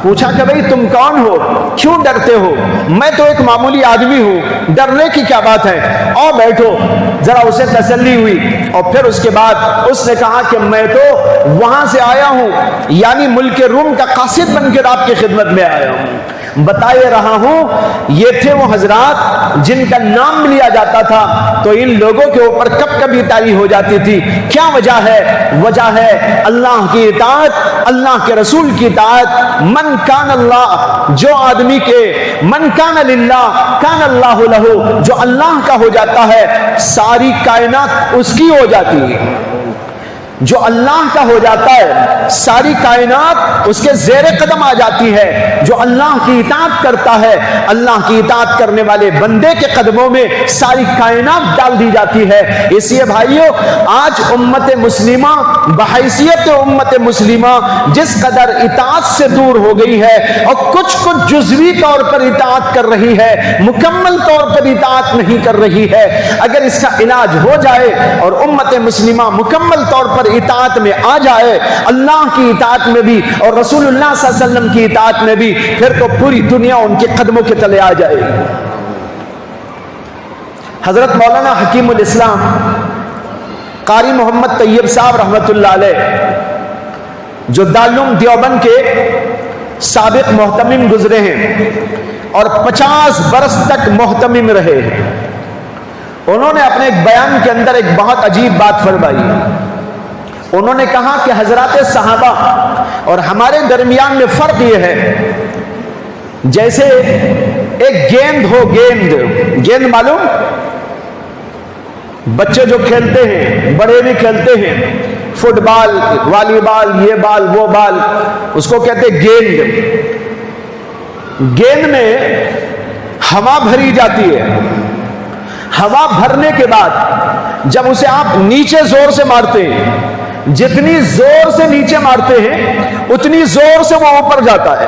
پوچھا کہ بھئی تم کون ہو، کیوں ڈرتے ہو؟ میں تو ایک معمولی آدمی ہوں، ڈرنے کی کیا بات ہے، آؤ بیٹھو۔ ذرا اسے تسلی ہوئی، اور پھر اس کے بعد اس نے کہا کہ میں تو وہاں سے آیا ہوں، یعنی ملک روم کا قاصد بن کر آپ کی خدمت میں آیا ہوں۔ بتائے رہا ہوں یہ تھے وہ حضرات جن کا نام لیا جاتا تھا تو ان لوگوں کے اوپر کب کبھی طاری ہو جاتی تھی۔ کیا وجہ ہے؟ وجہ ہے اللہ کی اطاعت، اللہ کے رسول کی اطاعت۔ من کان اللہ، جو آدمی کے من کان للہ کان اللہ لہ، جو اللہ کا ہو جاتا ہے ساری کائنات اس کی ہو جاتی ہے۔ جو اللہ کا ہو جاتا ہے ساری کائنات اس کے زیر قدم آ جاتی ہے۔ جو اللہ کی اطاعت کرتا ہے اللہ کی اطاعت کرنے والے بندے کے قدموں میں ساری کائنات ڈال دی جاتی ہے۔ اس لیے بھائیو آج امت مسلمہ بحیثیت امت مسلمہ جس قدر اطاعت سے دور ہو گئی ہے اور کچھ جزوی طور پر اطاعت کر رہی ہے، مکمل طور پر اطاعت نہیں کر رہی ہے۔ اگر اس کا علاج ہو جائے اور امت مسلمہ مکمل طور پر اطاعت میں آ جائے، اللہ کی اطاعت میں بھی اور رسول اللہ صلی اللہ علیہ وسلم کی اطاعت میں بھی، پھر تو پوری دنیا ان کے قدموں کے تلے آ جائے گی۔ حضرت مولانا حکیم الاسلام قاری محمد طیب صاحب رحمت اللہ علیہ جو دارالعلوم دیوبند کے سابق محتمم گزرے ہیں اور 50 برس تک محتمم رہے ہیں، انہوں نے اپنے ایک بیان کے اندر ایک بہت عجیب بات فرمائی۔ انہوں نے کہا کہ حضرات صحابہ اور ہمارے درمیان میں فرق یہ ہے، جیسے ایک گیند ہو، گیند معلوم، بچے جو کھیلتے ہیں بڑے بھی کھیلتے ہیں، فٹ بال، والی بال، یہ بال وہ بال، اس کو کہتے ہیں گیند۔ گیند میں ہوا بھری جاتی ہے، ہوا بھرنے کے بعد جب اسے آپ نیچے زور سے مارتے ہیں، جتنی زور سے نیچے مارتے ہیں اتنی زور سے وہ اوپر جاتا ہے۔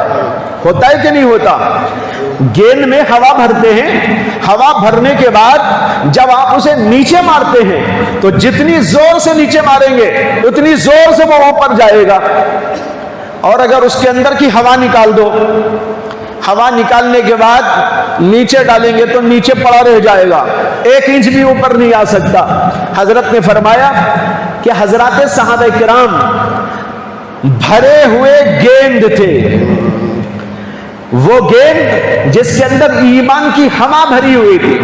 ہوتا ہے کہ نہیں ہوتا؟ گیند میں ہوا بھرتے ہیں، ہوا بھرنے کے بعد جب آپ اسے نیچے مارتے ہیں تو جتنی زور سے نیچے ماریں گے اتنی زور سے وہ اوپر جائے گا۔ اور اگر اس کے اندر کی ہوا نکال دو، ہوا نکالنے کے بعد نیچے ڈالیں گے تو نیچے پڑا رہ جائے گا، 1 انچ بھی اوپر نہیں آ سکتا۔ حضرت نے فرمایا کہ حضرات صحابہ کرام بھرے ہوئے گیند تھے، وہ گیند جس کے اندر ایمان کی ہوا بھری ہوئی تھی،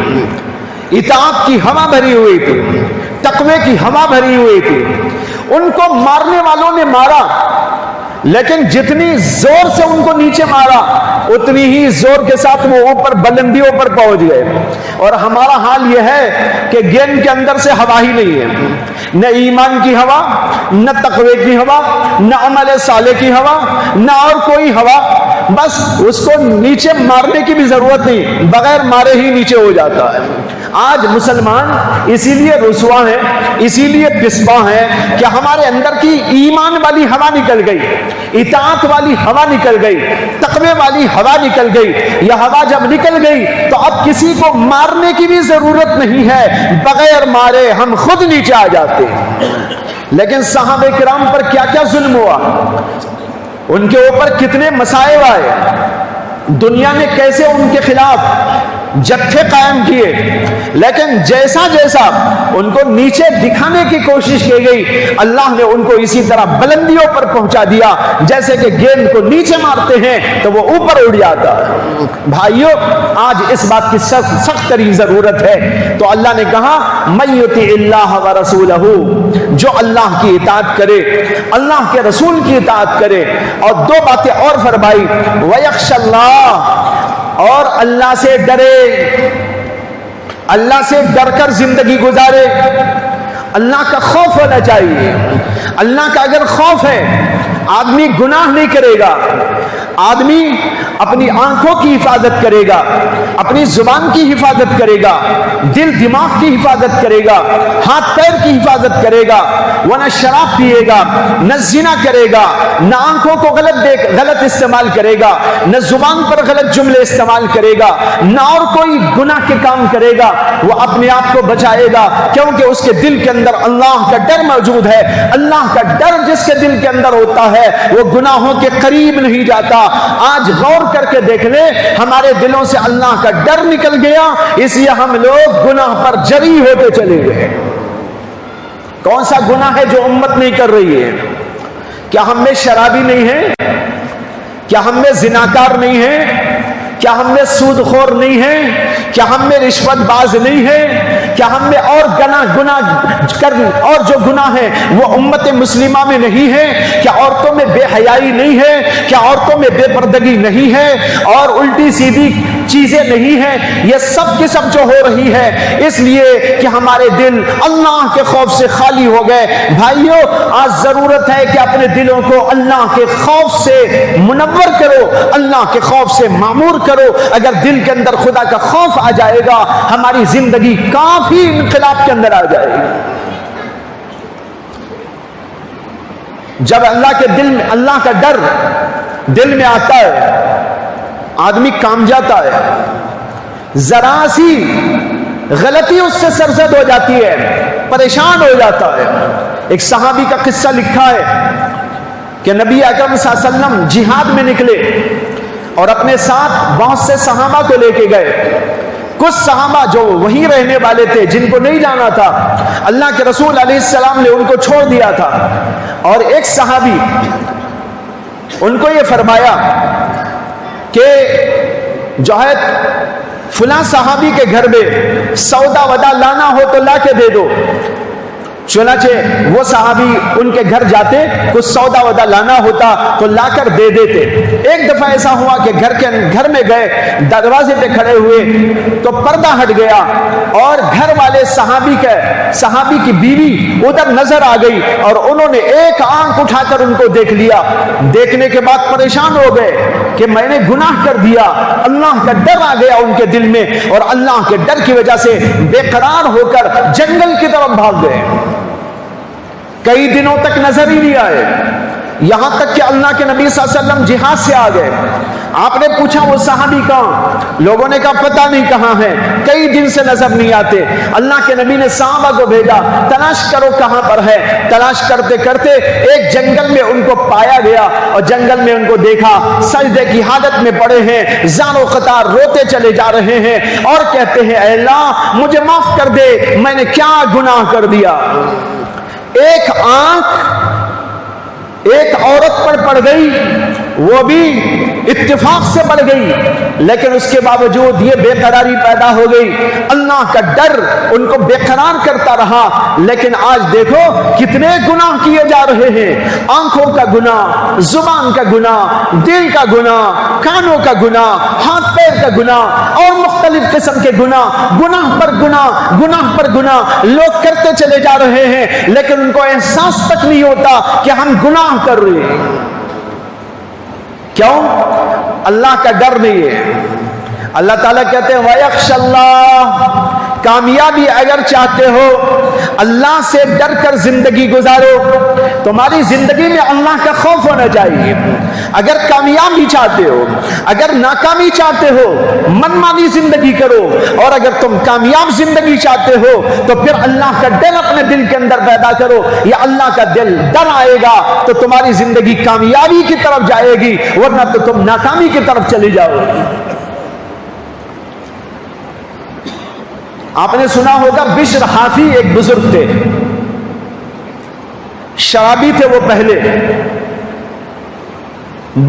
اطاعت کی ہوا بھری ہوئی تھی، تقوی کی ہوا بھری ہوئی تھی، ان کو مارنے والوں نے مارا، لیکن جتنی زور سے ان کو نیچے مارا اتنی ہی زور کے ساتھ وہ اوپر بلندیوں پر پہنچ گئے۔ اور ہمارا حال یہ ہے کہ گیند کے اندر سے ہوا ہی نہیں ہے، نہ ایمان کی ہوا، نہ تقوی کی ہوا، نہ عمل صالح کی ہوا، نہ اور کوئی ہوا، بس اس کو نیچے مارنے کی بھی ضرورت نہیں، بغیر مارے ہی نیچے ہو جاتا ہے۔ آج مسلمان اسی لیے رسوا ہے، اسی لیے پسپا ہے کہ ہمارے اندر کی ایمان والی ہوا نکل گئی، اطاعت والی ہوا نکل گئی، تقوی والی ہوا نکل گئی۔ یہ ہوا جب نکل گئی تو اب کسی کو مارنے کی بھی ضرورت نہیں ہے، بغیر مارے ہم خود نیچے آ جاتے ہیں۔ لیکن صحابہ کرام پر کیا کیا ظلم ہوا، ان کے اوپر کتنے مصائب آئے، دنیا نے کیسے ان کے خلاف جتھے قائم کیے، لیکن جیسا جیسا ان کو نیچے دکھانے کی کوشش کی گئی اللہ نے ان کو اسی طرح بلندیوں پر پہنچا دیا، جیسے کہ گیند کو نیچے مارتے ہیں تو وہ اوپر اڑ جاتا ہے۔ بھائیو آج اس بات کی سخت ترین ضرورت ہے، تو اللہ نے کہا من یطع اللہ ورسولہ، جو اللہ کی اطاعت کرے، اللہ کے رسول کی اطاعت کرے، اور 2 باتیں اور فرمائی، ویخشى اللہ، اور اللہ سے ڈرے، اللہ سے ڈر کر زندگی گزارے۔ اللہ کا خوف ہونا چاہیے، اللہ کا اگر خوف ہے آدمی گناہ نہیں کرے گا، آدمی اپنی آنکھوں کی حفاظت کرے گا، اپنی زبان کی حفاظت کرے گا، دل دماغ کی حفاظت کرے گا، ہاتھ پیر کی حفاظت کرے گا، وہ نہ شراب پیے گا، نہ زنا کرے گا، نہ آنکھوں کو غلط استعمال کرے گا، نہ زبان پر غلط جملے استعمال کرے گا، نہ اور کوئی گناہ کے کام کرے گا، وہ اپنے آپ کو بچائے گا، کیونکہ اس کے دل کے اندر اللہ کا ڈر موجود ہے۔ اللہ کا ڈر جس کے دل کے اندر ہوتا ہے وہ گناہوں کے قریب نہیں جاتا۔ آج غور کر کے دیکھ لیں، ہمارے دلوں سے اللہ کا ڈر نکل گیا، اس لیے ہم لوگ گناہ پر جری ہوتے چلے گئے۔ کون سا گناہ ہے جو امت نہیں کر رہی ہے؟ کیا ہم میں شرابی نہیں ہے؟ کیا ہم میں زناکار نہیں ہے؟ کیا ہم میں سود خور نہیں ہے؟ کیا ہم میں رشوت باز نہیں ہے؟ کیا ہم میں اور جو گناہ ہے وہ امت مسلمہ میں نہیں ہے؟ کیا عورتوں میں بے حیائی نہیں ہے؟ کیا عورتوں میں بے پردگی نہیں ہے؟ اور الٹی سیدھی چیزیں نہیں ہیں، یہ سب کی سب جو ہو رہی ہے اس لیے کہ ہمارے دل اللہ کے خوف سے خالی ہو گئے۔ بھائیو، آج ضرورت ہے کہ اپنے دلوں کو اللہ کے خوف سے منور کرو، اللہ کے خوف سے معمور کرو۔ اگر دل کے اندر خدا کا خوف آ جائے گا، ہماری زندگی کافی انقلاب کے اندر آ جائے گی۔ جب اللہ کے دل میں اللہ کا ڈر دل میں آتا ہے، آدمی کام جاتا ہے، ذرا سی غلطی اس سے سرزد ہو جاتی ہے، پریشان ہو جاتا ہے۔ ایک صحابی کا قصہ لکھا ہے کہ نبی اکرم صلی اللہ علیہ وسلم جہاد میں نکلے اور اپنے ساتھ بہت سے صحابہ کو لے کے گئے۔ کچھ صحابہ جو وہیں رہنے والے تھے، جن کو نہیں جانا تھا، اللہ کے رسول علیہ السلام نے ان کو چھوڑ دیا تھا، اور ایک صحابی ان کو یہ فرمایا کہ جو ہے فلاں صحابی کے گھر میں سودا ودا لانا ہو تو لا کے دے دو۔ چنانچہ وہ صحابی ان کے گھر جاتے، کچھ سودا ودا لانا ہوتا تو لا کر دے دیتے۔ ایک دفعہ ایسا ہوا کہ گھر میں گئے، دروازے پہ کھڑے ہوئے تو پردہ ہٹ گیا اور گھر والے صحابی کی بیوی ادھر نظر آ گئی اور انہوں نے ایک آنکھ اٹھا کر ان کو دیکھ لیا۔ دیکھنے کے بعد پریشان ہو گئے کہ میں نے گناہ کر دیا۔ اللہ کا ڈر آ گیا ان کے دل میں، اور اللہ کے ڈر کی وجہ سے بے قرار ہو کر جنگل کی طرف بھاگ گئے۔ کئی دنوں تک نظر ہی نہیں آئے، یہاں تک کہ اللہ کے نبی صلی اللہ علیہ وسلم جہاد سے آ گئے۔ آپ نے پوچھا وہ صحابی کہاں؟ لوگوں نے کہا پتہ نہیں کہاں ہے، کئی دن سے نظر نہیں آتے۔ اللہ کے نبی نے صحابہ کو بھیجا، تلاش کرو کہاں پر ہے۔ تلاش کرتے کرتے ایک جنگل میں ان کو پایا گیا، اور جنگل میں ان کو دیکھا، سجدے کی حالت میں پڑے ہیں، زار و قطار روتے چلے جا رہے ہیں اور کہتے ہیں اے اللہ مجھے معاف کر دے، میں نے کیا گناہ کر دیا۔ ایک آنکھ ایک عورت پر پڑ گئی، وہ بھی اتفاق سے بڑھ گئی، لیکن اس کے باوجود یہ بے قراری پیدا ہو گئی۔ اللہ کا ڈر ان کو بے قرار کرتا رہا، لیکن آج دیکھو کتنے گناہ کیے جا رہے ہیں۔ آنکھوں کا گناہ، زبان کا گناہ، دل کا گناہ، کانوں کا گناہ، ہاتھ پیر کا گناہ، اور مختلف قسم کے گناہ، گناہ پر گناہ، گناہ پر گناہ لوگ کرتے چلے جا رہے ہیں، لیکن ان کو احساس تک نہیں ہوتا کہ ہم گناہ کر رہے ہیں۔ کیوں؟ اللہ کا ڈر نہیں ہے۔ اللہ تعالیٰ کہتے ہیں وَيَخْشَ اللَّهَ، کامیابی اگر چاہتے ہو اللہ سے ڈر کر زندگی گزارو۔ تمہاری زندگی میں اللہ کا خوف ہونا چاہیے۔ اگر کامیابی چاہتے ہو، اگر ناکامی چاہتے ہو، منمانی زندگی کرو، اور اگر تم کامیاب زندگی چاہتے ہو تو پھر اللہ کا ڈر اپنے دل کے اندر پیدا کرو۔ یا اللہ کا ڈر آئے گا تو تمہاری زندگی کامیابی کی طرف جائے گی، ورنہ تو تم ناکامی کی طرف چلی جاؤ گی۔ آپ نے سنا ہوگا بشر حافی ایک بزرگ تھے، شرابی تھے وہ پہلے،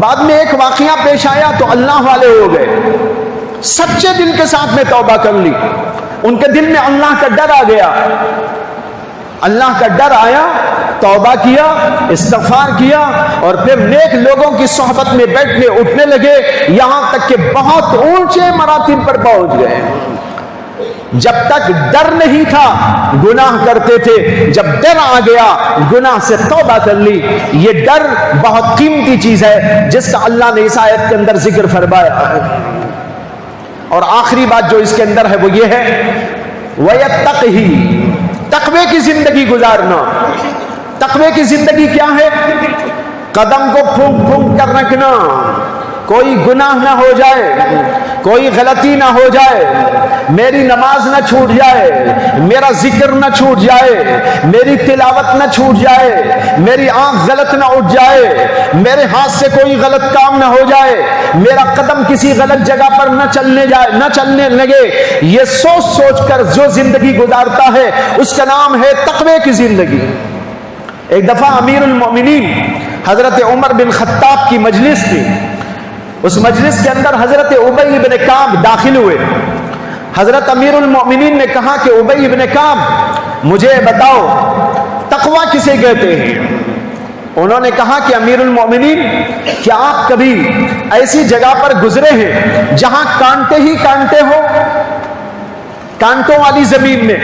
بعد میں ایک واقعہ پیش آیا تو اللہ والے ہو گئے، سچے دل کے ساتھ میں توبہ کر لی، ان کے دل میں اللہ کا ڈر آ گیا، اللہ کا ڈر آیا، توبہ کیا، استغفار کیا، اور پھر نیک لوگوں کی صحبت میں بیٹھنے اٹھنے لگے، یہاں تک کہ بہت اونچے مراتب پر پہنچ گئے۔ جب تک ڈر نہیں تھا گناہ کرتے تھے، جب ڈر آ گیا گناہ سے توبہ کر لی۔ یہ ڈر بہت قیمتی چیز ہے جس کا اللہ نے اس آیت کے اندر ذکر فرمایا ہے۔ اور آخری بات جو اس کے اندر ہے وہ یہ ہے وَيَتَّقِهِ، تقوی کی زندگی گزارنا۔ تقوی کی زندگی کیا ہے؟ قدم کو پھونک پھونک کر رکھنا، کوئی گناہ نہ ہو جائے، کوئی غلطی نہ ہو جائے، میری نماز نہ چھوٹ جائے، میرا ذکر نہ چھوٹ جائے، میری تلاوت نہ چھوٹ جائے، میری آنکھ غلط نہ اٹھ جائے، میرے ہاتھ سے کوئی غلط کام نہ ہو جائے، میرا قدم کسی غلط جگہ پر نہ چلنے لگے۔ یہ سوچ سوچ کر جو زندگی گزارتا ہے اس کا نام ہے تقوی کی زندگی۔ ایک دفعہ امیر المومنین حضرت عمر بن خطاب کی مجلس تھی، اس مجلس کے اندر حضرت ابی بن کعب داخل ہوئے۔ حضرت امیر المومنین نے کہا کہ ابی بن کعب مجھے بتاؤ تقوی کسے کہتے ہیں؟ انہوں نے کہا کہ امیر المومنین کیا آپ کبھی ایسی جگہ پر گزرے ہیں جہاں کانٹے ہی کانٹے ہو، کانٹوں والی زمین میں؟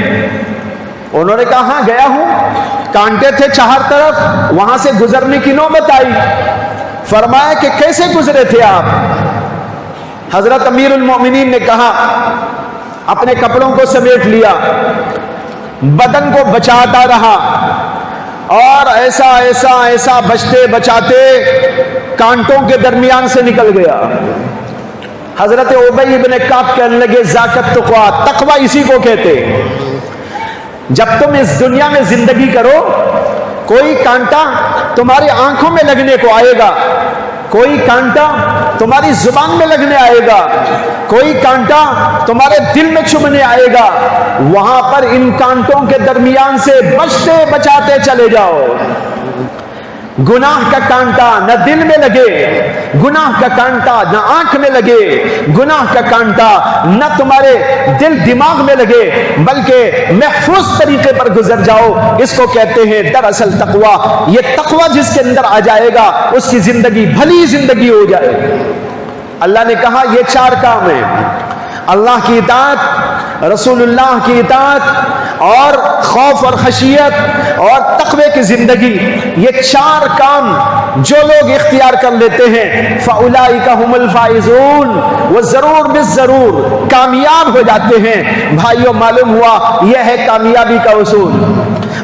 انہوں نے کہا ہاں گیا ہوں، کانٹے تھے چار طرف، وہاں سے گزرنے کی نوبت آئی۔ فرمایا کہ کیسے گزرے تھے آپ؟ حضرت امیر المومنین نے کہا اپنے کپڑوں کو سمیٹ لیا، بدن کو بچاتا رہا، اور ایسا ایسا ایسا بچتے بچاتے کانٹوں کے درمیان سے نکل گیا۔ حضرت ابی ابن کعب کہنے لگے ذاکت تقوی، تقوی اسی کو کہتے۔ جب تم اس دنیا میں زندگی کرو، کوئی کانٹا تمہاری آنکھوں میں لگنے کو آئے گا، کوئی کانٹا تمہاری زبان میں لگنے آئے گا، کوئی کانٹا تمہارے دل میں چبھنے آئے گا، وہاں پر ان کانٹوں کے درمیان سے بچتے بچاتے چلے جاؤ۔ گناہ کا کانٹا نہ دل میں لگے، گناہ کا کانٹا نہ آنکھ میں لگے، گناہ کا کانٹا نہ تمہارے دل دماغ میں لگے، بلکہ محفوظ طریقے پر گزر جاؤ۔ اس کو کہتے ہیں دراصل تقوی۔ یہ تقوی جس کے اندر آ جائے گا اس کی زندگی بھلی زندگی ہو جائے گی۔ اللہ نے کہا یہ چار کام ہیں، اللہ کی اطاعت، رسول اللہ کی اطاعت، اور خوف اور خشیت اور تقوی کی زندگی۔ یہ چار کام جو لوگ اختیار کر لیتے ہیں فَأُولَئِكَ هُمُ الْفَائِزُونَ، وہ ضرور بالضرور کامیاب ہو جاتے ہیں۔ بھائیو معلوم ہوا یہ ہے کامیابی کا اصول۔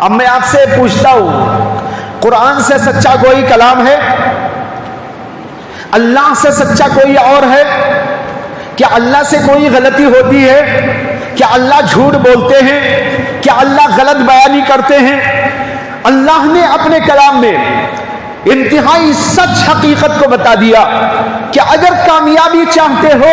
اب میں آپ سے پوچھتا ہوں، قرآن سے سچا کوئی کلام ہے؟ اللہ سے سچا کوئی اور ہے؟ کیا اللہ سے کوئی غلطی ہوتی ہے؟ کیا اللہ جھوٹ بولتے ہیں؟ کیا اللہ غلط بیانی کرتے ہیں؟ اللہ نے اپنے کلام میں انتہائی سچ حقیقت کو بتا دیا کہ اگر کامیابی چاہتے ہو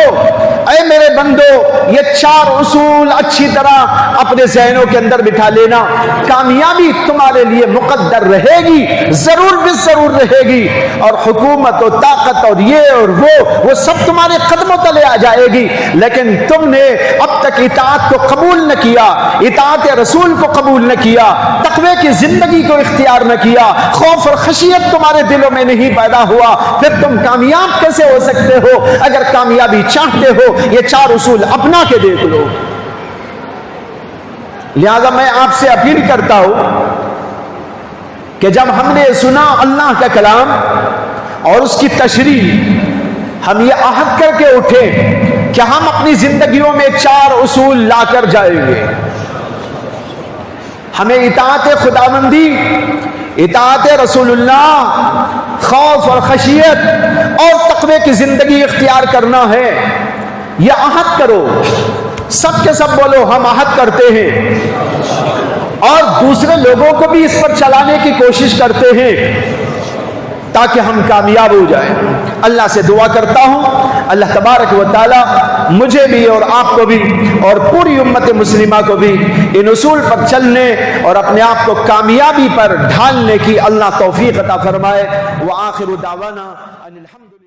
اے میرے بندو، یہ چار اصول اچھی طرح اپنے ذہنوں کے اندر بٹھا لینا۔ کامیابی تمہارے لیے مقدر رہے گی، ضرور بالضرور رہے گی، اور حکومت و طاقت اور یہ اور وہ سب تمہارے قدموں تلے آ جائے گی، لیکن تم نے اب تک اطاعت کو قبول نہ کیا، اطاعت رسول کو قبول نہ کیا، تقوی کی زندگی کو اختیار نہ کیا، خوف اور خشیت تمہارے دلوں میں نہیں پیدا ہوا، پھر تم کامیاب کیسے ہو سکتے ہو؟ اگر کامیابی چاہتے ہو یہ چار اصول اپنا کے دیکھ لو۔ لہذا میں آپ سے اپیل کرتا ہوں کہ جب ہم نے سنا اللہ کا کلام اور اس کی تشریح، ہم یہ عہد کر کے اٹھے کہ ہم اپنی زندگیوں میں چار اصول لا کر جائیں گے۔ ہمیں اطاعت خداوندی، اطاعت رسول اللہ، خوف اور خشیت اور تقوی کی زندگی اختیار کرنا ہے۔ یہ عہد کرو، سب کے سب بولو ہم عہد کرتے ہیں، اور دوسرے لوگوں کو بھی اس پر چلانے کی کوشش کرتے ہیں تاکہ ہم کامیاب ہو جائیں۔ اللہ سے دعا کرتا ہوں اللہ تبارک و تعالی مجھے بھی اور آپ کو بھی اور پوری امت مسلمہ کو بھی ان اصول پر چلنے اور اپنے آپ کو کامیابی پر ڈھالنے کی اللہ توفیق عطا فرمائے۔ وآخر دعوانا ان الحمد